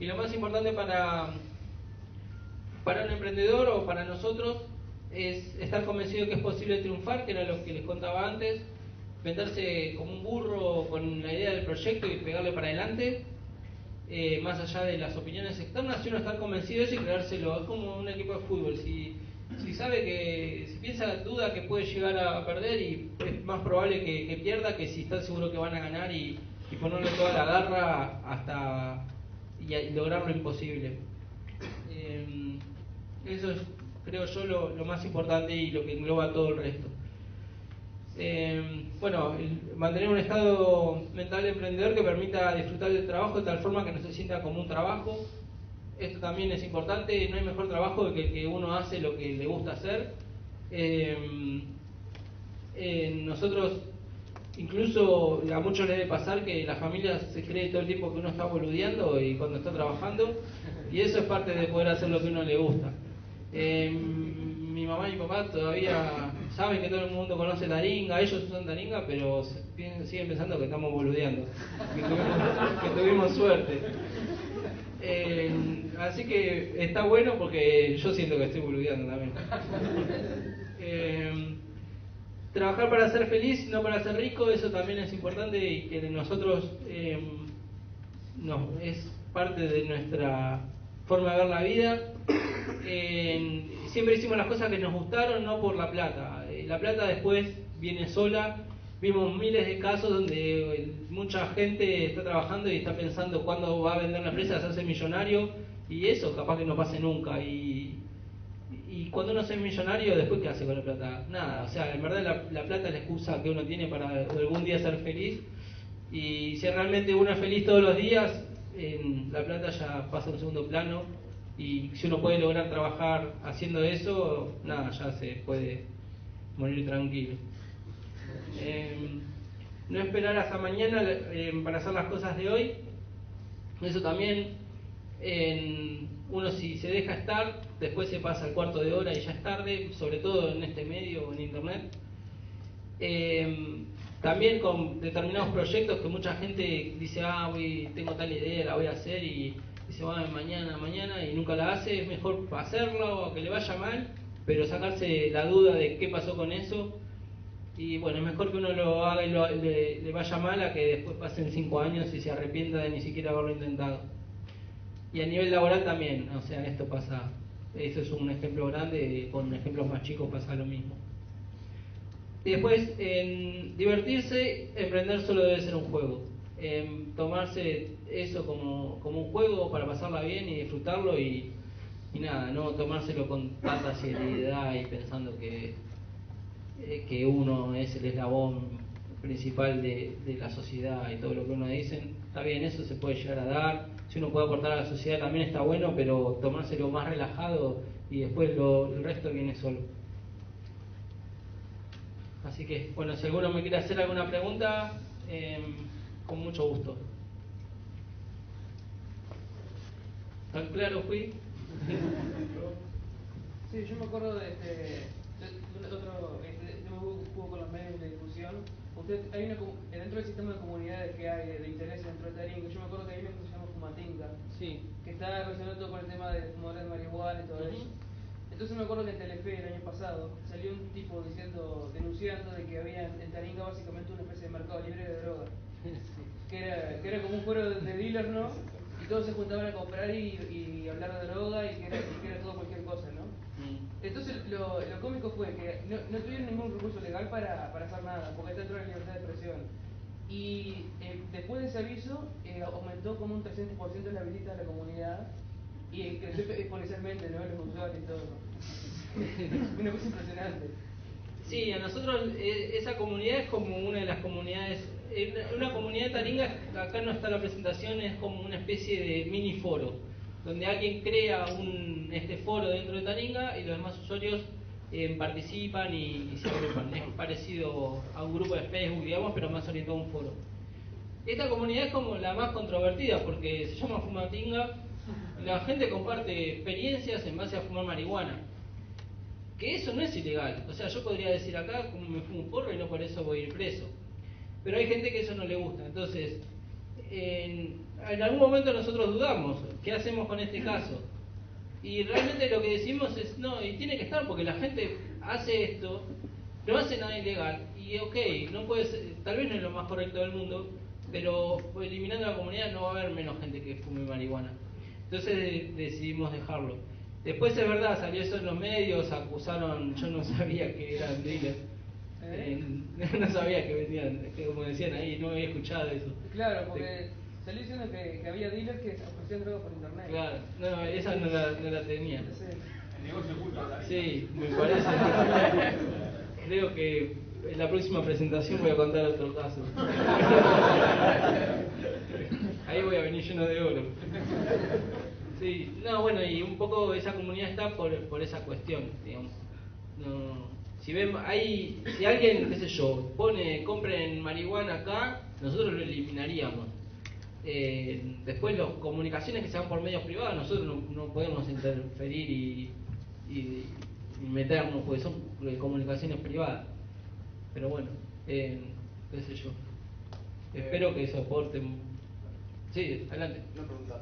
Y lo más importante para un emprendedor o para nosotros es estar convencido que es posible triunfar, que era lo que les contaba antes, venderse como un burro con la idea del proyecto y pegarle para adelante, más allá de las opiniones externas, y uno estar convencido de eso y creárselo. Es como un equipo de fútbol, si sabe que, si piensa, duda que puede llegar a perder, y es más probable que pierda que si está seguro que van a ganar y ponerle toda la garra hasta y lograr lo imposible. Eso es, creo yo, lo más importante y lo que engloba todo el resto. Bueno, mantener un estado mental emprendedor que permita disfrutar del trabajo de tal forma que no se sienta como un trabajo. Esto también es importante, no hay mejor trabajo que el que uno hace lo que le gusta hacer. Nosotros, incluso a muchos les debe pasar que la familia se cree todo el tiempo que uno está boludeando y cuando está trabajando, y eso es parte de poder hacer lo que uno le gusta. Mi mamá y mi papá todavía saben que todo el mundo conoce Taringa, ellos usan Taringa, pero siguen pensando que estamos boludeando, que tuvimos suerte. Así que está bueno porque yo siento que estoy boludeando también. Trabajar para ser feliz, no para ser rico, eso también es importante y que de nosotros es parte de nuestra forma de ver la vida. Siempre hicimos las cosas que nos gustaron, no por la plata. La plata después viene sola. Vimos miles de casos donde mucha gente está trabajando y está pensando cuándo va a vender la empresa, hacerse millonario, y eso capaz que no pase nunca. Y cuando uno es millonario, después ¿qué hace con la plata? Nada. O sea, en verdad la plata es la excusa que uno tiene para algún día ser feliz. Y si realmente uno es feliz todos los días, la plata ya pasa a un segundo plano. Y si uno puede lograr trabajar haciendo eso, nada, ya se puede morir tranquilo. No esperar hasta mañana para hacer las cosas de hoy. Eso también, uno si se deja estar, después se pasa el cuarto de hora y ya es tarde, sobre todo en este medio o en internet. También con determinados proyectos que mucha gente dice, tengo tal idea, la voy a hacer, y dice, mañana, y nunca la hace. Es mejor hacerlo, o que le vaya mal, pero sacarse la duda de qué pasó con eso. Y bueno, es mejor que uno lo haga y le vaya mal a que después pasen 5 años y se arrepienta de ni siquiera haberlo intentado. Y a nivel laboral también, o sea, esto pasa, eso es un ejemplo grande, con ejemplos más chicos pasa lo mismo. Y después, divertirse, emprender solo debe ser un juego. Tomarse eso como un juego para pasarla bien y disfrutarlo, y nada, no tomárselo con tanta seriedad y pensando que uno es el eslabón principal de la sociedad y todo lo que uno dice. Está bien, eso se puede llegar a dar, si uno puede aportar a la sociedad también está bueno, pero tomárselo más relajado y después el resto viene solo. Así que, bueno, si alguno me quiere hacer alguna pregunta, con mucho gusto. ¿Tan claro fui? Sí, yo me acuerdo de un juego con los medios de difusión. Dentro del sistema de comunidades que hay de interés dentro de Taringa, yo me acuerdo que hay una que se llama Fumatinga, sí, que está relacionado todo con el tema de fumadores de marihuana y todo eso. Entonces me acuerdo que en Telefe el año pasado salió un tipo denunciando de que había en Taringa básicamente una especie de mercado libre de drogas. Que era como un fuero de dealers, ¿no? Y todos se juntaban a comprar y hablar de droga, y que era todo cualquier cosa, ¿no? Entonces lo cómico fue que no tuvieron ningún recurso legal para hacer nada, porque está dentro de la libertad de expresión. Y después de ese aviso, aumentó como un 300% la visita de la comunidad, y creció exponencialmente, ¿no? Los usuarios y todo. Una cosa impresionante. Sí, a nosotros esa comunidad es como una de las comunidades, una comunidad de Taringa, acá no está la presentación, es como una especie de mini foro, donde alguien crea este foro dentro de Taringa y los demás usuarios participan y se agrupan. Es parecido a un grupo de Facebook, digamos, pero más orientado a un foro. esta comunidad es como la más controvertida porque se llama Fumatinga. La gente comparte experiencias en base a fumar marihuana. Que eso no es ilegal. O sea, yo podría decir acá como me fumo un porro y no por eso voy a ir preso. Pero hay gente que eso no le gusta. Entonces, en algún momento nosotros dudamos, ¿qué hacemos con este caso? Y realmente lo que decimos es, no, y tiene que estar porque la gente hace esto, no hace nada ilegal. Y ok, no puede ser, tal vez no es lo más correcto del mundo, pero eliminando la comunidad no va a haber menos gente que fume marihuana. Entonces decidimos dejarlo. Después es verdad, salió eso en los medios, acusaron, yo no sabía que eran dealers. No sabía que vendían, que como decían ahí, no había escuchado eso. Claro, porque salió diciendo que había dealers que ofrecían drogas por internet. Claro, no, esa no la tenía. Sí. El negocio oculto. Sí, me parece. Creo que en la próxima presentación voy a contar otro caso. Ahí voy a venir lleno de oro. Sí, no, bueno, y un poco esa comunidad está por esa cuestión, digamos. No, si alguien, qué sé yo, compren marihuana acá, nosotros lo eliminaríamos. Después las comunicaciones que se dan por medios privados, nosotros no podemos interferir y meternos, porque son comunicaciones privadas. Pero bueno, qué sé yo. Espero que soporten. Sí, adelante. Una pregunta.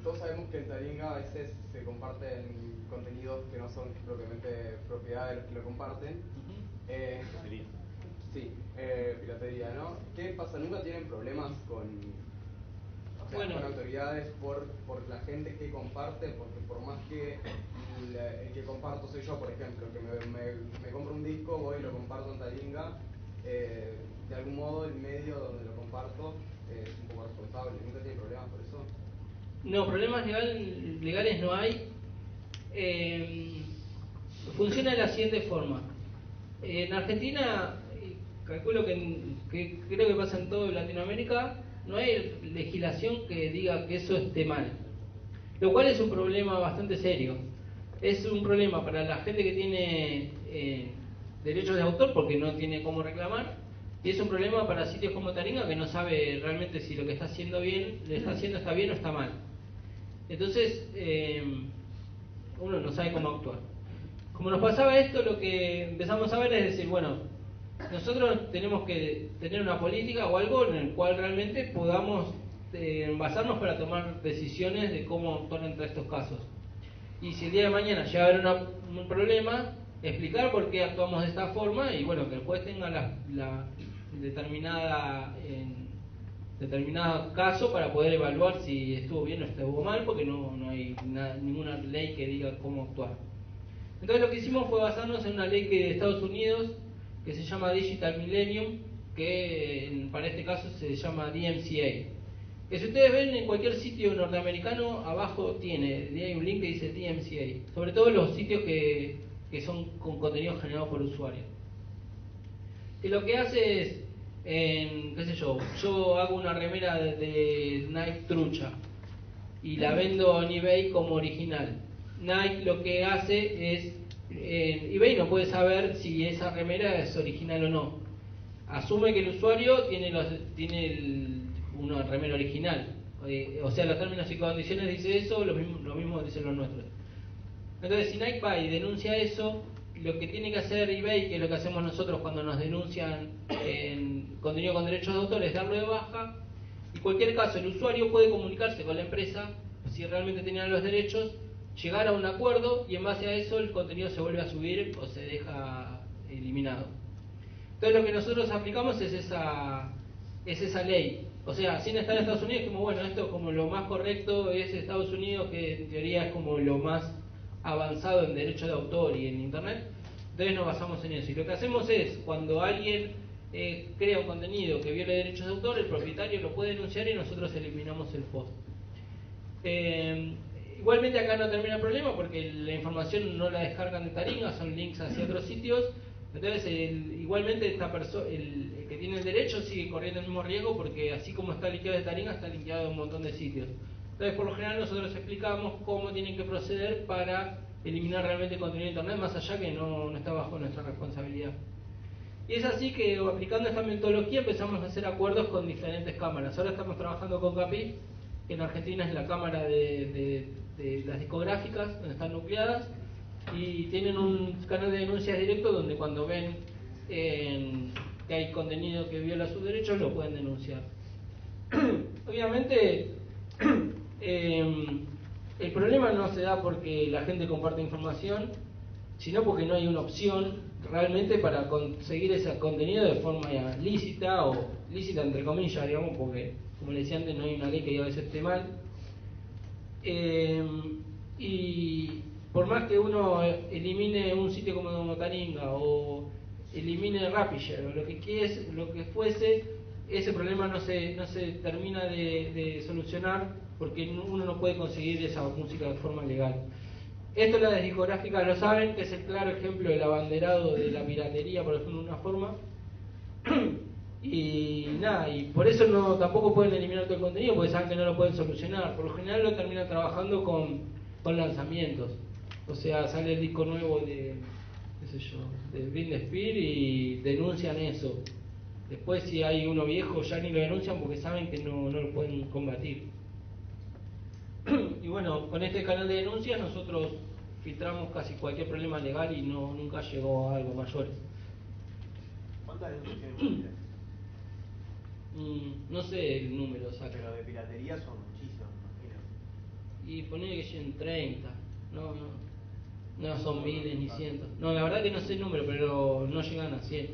Todos sabemos que en Taringa a veces se comparten contenidos que no son propiamente propiedad de los que lo comparten. Piratería. Sí, piratería, ¿no? ¿Qué pasa? ¿Nunca tienen problemas con autoridades por la gente que comparte? Porque por más que el que comparto soy yo, por ejemplo, que me compro un disco, voy y lo comparto en Taringa, de algún modo el medio donde lo comparto es un poco responsable. ¿Nunca tienen problemas por eso? No, problemas legales no hay. Funciona de la siguiente forma. En Argentina, calculo que creo que pasa en toda Latinoamérica, no hay legislación que diga que eso esté mal. Lo cual es un problema bastante serio. Es un problema para la gente que tiene derechos de autor porque no tiene cómo reclamar. Y es un problema para sitios como Taringa que no sabe realmente si lo que está haciendo está bien o está mal. Entonces, uno no sabe cómo actuar. Como nos pasaba esto, lo que empezamos a ver es decir, bueno, nosotros tenemos que tener una política o algo en el cual realmente podamos basarnos para tomar decisiones de cómo actuar entre estos casos. Y si el día de mañana llega a haber un problema, explicar por qué actuamos de esta forma y bueno, que el juez tenga la determinado caso para poder evaluar si estuvo bien o estuvo mal, porque no hay ninguna ley que diga cómo actuar. Entonces lo que hicimos fue basarnos en una ley de Estados Unidos que se llama Digital Millennium, que para este caso se llama DMCA. Que si ustedes ven en cualquier sitio norteamericano, abajo hay un link que dice DMCA, sobre todo los sitios que son con contenido generado por usuarios. Y lo que hace es, qué sé yo hago una remera de Nike trucha y la vendo en eBay como original. Nike lo que hace es, eBay no puede saber si esa remera es original o no. Asume que el usuario tiene una remera original. O sea, los términos y condiciones dice eso, lo mismo dicen los nuestros. Entonces, si Nike va y denuncia eso, lo que tiene que hacer eBay, que es lo que hacemos nosotros cuando nos denuncian en contenido con derechos de autor, es darlo de baja. Y en cualquier caso, el usuario puede comunicarse con la empresa, si realmente tenían los derechos, llegar a un acuerdo y en base a eso el contenido se vuelve a subir o se deja eliminado. Entonces lo que nosotros aplicamos es esa ley. O sea, sin estar en Estados Unidos, como bueno, esto como lo más correcto es Estados Unidos, que en teoría es como lo más avanzado en derecho de autor y en internet. Entonces nos basamos en eso. Y lo que hacemos es, cuando alguien crea un contenido que viole derechos de autor, el propietario lo puede denunciar y nosotros eliminamos el post. Igualmente acá no termina el problema porque la información no la descargan de Taringa, son links hacia otros sitios. Entonces igualmente el que tiene el derecho sigue corriendo el mismo riesgo porque así como está linkeado de Taringa, está linkeado de un montón de sitios. Entonces por lo general nosotros explicamos cómo tienen que proceder para eliminar realmente el contenido de internet, más allá que no está bajo nuestra responsabilidad. Y es así que aplicando esta metodología empezamos a hacer acuerdos con diferentes cámaras. Ahora estamos trabajando con Capif, que en Argentina es la cámara de las discográficas, donde están nucleadas, y tienen un canal de denuncias directo donde cuando ven que hay contenido que viola sus derechos, lo pueden denunciar. Obviamente, el problema no se da porque la gente comparte información, sino porque no hay una opción realmente para conseguir ese contenido de forma lícita, o lícita entre comillas, digamos, porque, como le decía antes, no hay una ley que diga a veces esté mal. Y por más que uno elimine un sitio como Taringa o elimine Rapture o lo que fuese, ese problema no se termina de solucionar porque uno no puede conseguir esa música de forma legal. Esto las discográficas lo saben, que es el claro ejemplo del abanderado de la piratería, por ejemplo, de una forma. Y nada, y por eso tampoco pueden eliminar todo el contenido, porque saben que no lo pueden solucionar. Por lo general lo terminan trabajando con lanzamientos. O sea, sale el disco nuevo de, qué sé yo, de Britney Spears y denuncian eso. Después, si hay uno viejo, ya ni lo denuncian porque saben que no lo pueden combatir. Y bueno, con este canal de denuncias nosotros filtramos casi cualquier problema legal y nunca llegó a algo mayores. ¿Cuántas denuncias tienen? No sé el número exacto. Pero de piratería son muchísimas, me imagino. Y ponele que lleguen 30. No son miles ni cientos. No, la verdad que no sé el número, pero no llegan a 100.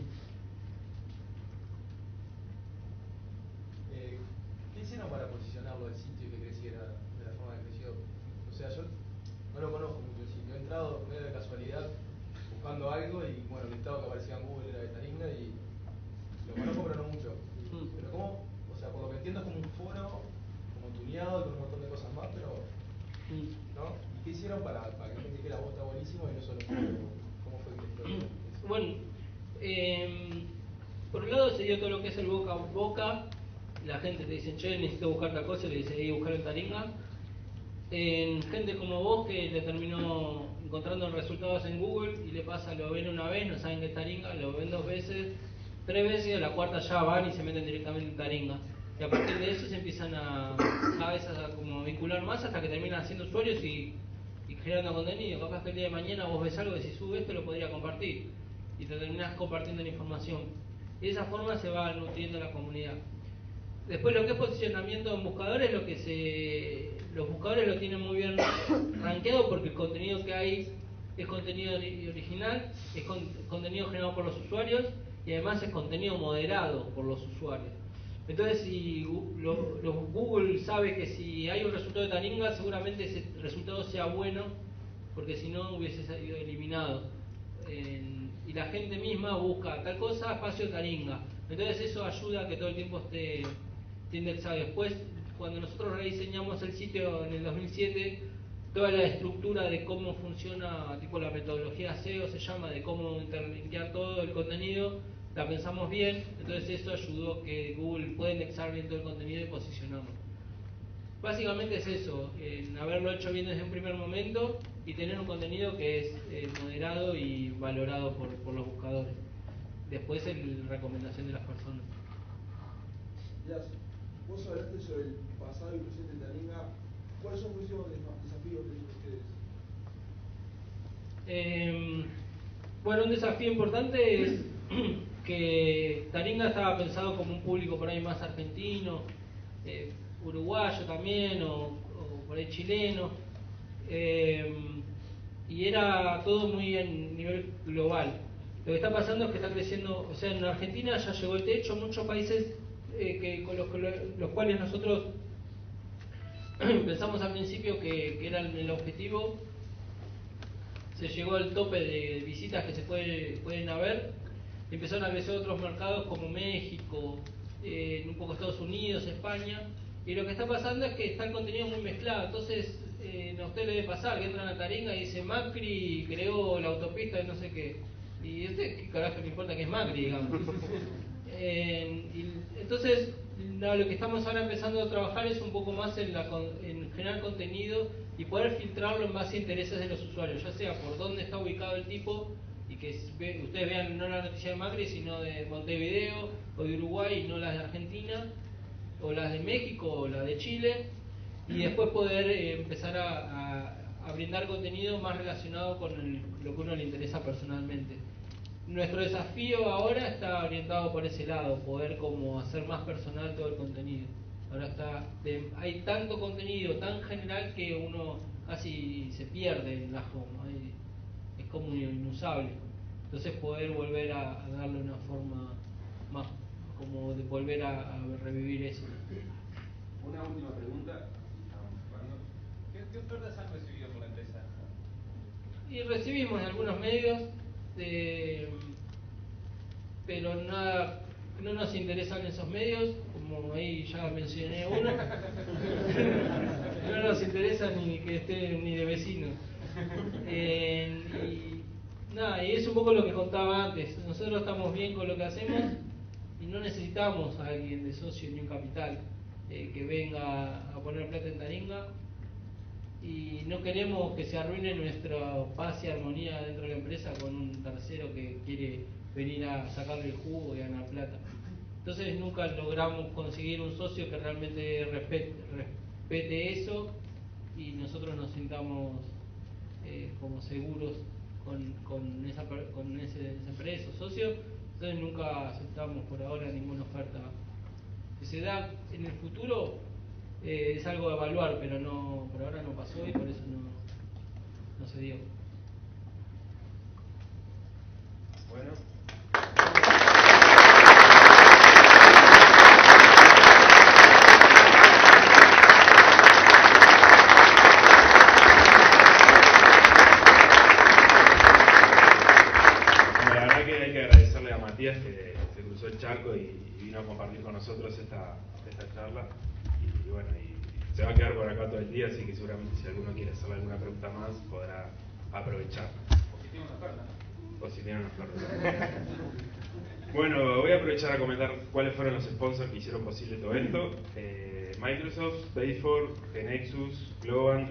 ¿Qué hicieron para posicionarlo el sitio y que creciera de la forma que creció? O sea, yo no lo conozco mucho el sitio. He entrado medio de casualidad buscando algo y bueno, el listado que aparecía en Google era de Taringa y lo conozco pero no mucho. Pero ¿cómo? O sea, por lo que entiendo es como un foro, como tuneado con un montón de cosas más, pero ¿no? ¿Y qué hicieron para que la gente dijera vos está buenísimo y no solo cómo fue que creció? Bueno, por un lado se dio todo lo que es el boca a boca. La gente te dice, che, necesito buscar tal cosa, y le dice, buscar en Taringa. Gente como vos que le terminó encontrando resultados en Google y le pasa, lo ven una vez, no saben que es Taringa, lo ven 2 veces, 3 veces, y a la cuarta ya van y se meten directamente en Taringa. Y a partir de eso se empiezan cada vez a como vincular más hasta que terminan siendo usuarios y generando contenido. Capaz que el día de mañana vos ves algo y si sube esto lo podría compartir y te terminás compartiendo la información. Y de esa forma se va nutriendo la comunidad. Después lo que es posicionamiento en buscadores, los buscadores lo tienen muy bien rankeado porque el contenido que hay es contenido original, es contenido generado por los usuarios y además es contenido moderado por los usuarios. Entonces, si Google sabe que si hay un resultado de Taringa, seguramente ese resultado sea bueno, porque si no hubiese sido eliminado. Y la gente misma busca tal cosa, espacio Taringa. Entonces eso ayuda a que todo el tiempo esté indexado. Después, cuando nosotros rediseñamos el sitio en el 2007, toda la estructura de cómo funciona, tipo la metodología SEO se llama, de cómo interlinkear todo el contenido, la pensamos bien, entonces eso ayudó a que Google pueda indexar bien todo el contenido y posicionarlo. Básicamente es eso, haberlo hecho bien desde un primer momento y tener un contenido que es moderado y valorado por los buscadores. Después la recomendación de las personas. Vos hablaste sobre el pasado y presente de Taringa. ¿Cuáles son los próximos desafíos que tienen ustedes? Bueno, un desafío importante es que Taringa estaba pensado como un público por ahí más argentino, uruguayo también, o por ahí chileno, y era todo muy a nivel global. Lo que está pasando es que está creciendo, o sea, en Argentina ya llegó el techo, muchos países con los cuales nosotros pensamos al principio que eran el objetivo, se llegó al tope de visitas que se pueden haber, y empezaron a crecer otros mercados como México, un poco Estados Unidos, España, y lo que está pasando es que está el contenido muy mezclado. Entonces a usted le debe pasar que entran a Taringa y dice Macri creó la autopista de no sé qué, y qué carajo le importa que es Macri, digamos. Entonces lo que estamos ahora empezando a trabajar es un poco más en generar contenido y poder filtrarlo en base a intereses de los usuarios, ya sea por dónde está ubicado el tipo y que ustedes vean no la noticia de Macri, sino de Montevideo o de Uruguay, y no las de Argentina, o las de México o las de Chile, y después poder empezar a brindar contenido más relacionado con lo que a uno le interesa personalmente. Nuestro desafío ahora está orientado por ese lado, poder como hacer más personal todo el contenido. Ahora hay tanto contenido tan general que uno casi se pierde en la home, es como inusable. Entonces poder volver a darle una forma más, como de volver a revivir eso. Una última pregunta, estamos cerrando. ¿Qué ofertas han recibido por la empresa? Y recibimos de algunos medios, pero no nos interesan esos medios, como ahí ya mencioné uno. No nos interesa ni que esté ni de vecino. Y es un poco lo que contaba antes. Nosotros estamos bien con lo que hacemos y no necesitamos a alguien de socio ni un capital que venga a poner plata en Taringa. Y no queremos que se arruine nuestra paz y armonía dentro de la empresa con un tercero que quiere venir a sacarle el jugo y ganar plata. Entonces nunca logramos conseguir un socio que realmente respete eso y nosotros nos sintamos como seguros con esa empresa o socio. Entonces nunca aceptamos por ahora ninguna oferta. Si se da en el futuro, es algo de evaluar, pero no, por ahora no pasó y por eso no se dio. Bueno. La verdad que hay que agradecerle a Matías que se cruzó el charco y vino a compartir con nosotros esta charla. Y bueno, y se va a quedar por acá todo el día, así que seguramente si alguno quiere hacerle alguna pregunta más podrá aprovechar. O si tiene una oferta. O si tiene una oferta. Bueno, voy a aprovechar a comentar cuáles fueron los sponsors que hicieron posible todo esto. Microsoft, Payfor, Genexus, Globant,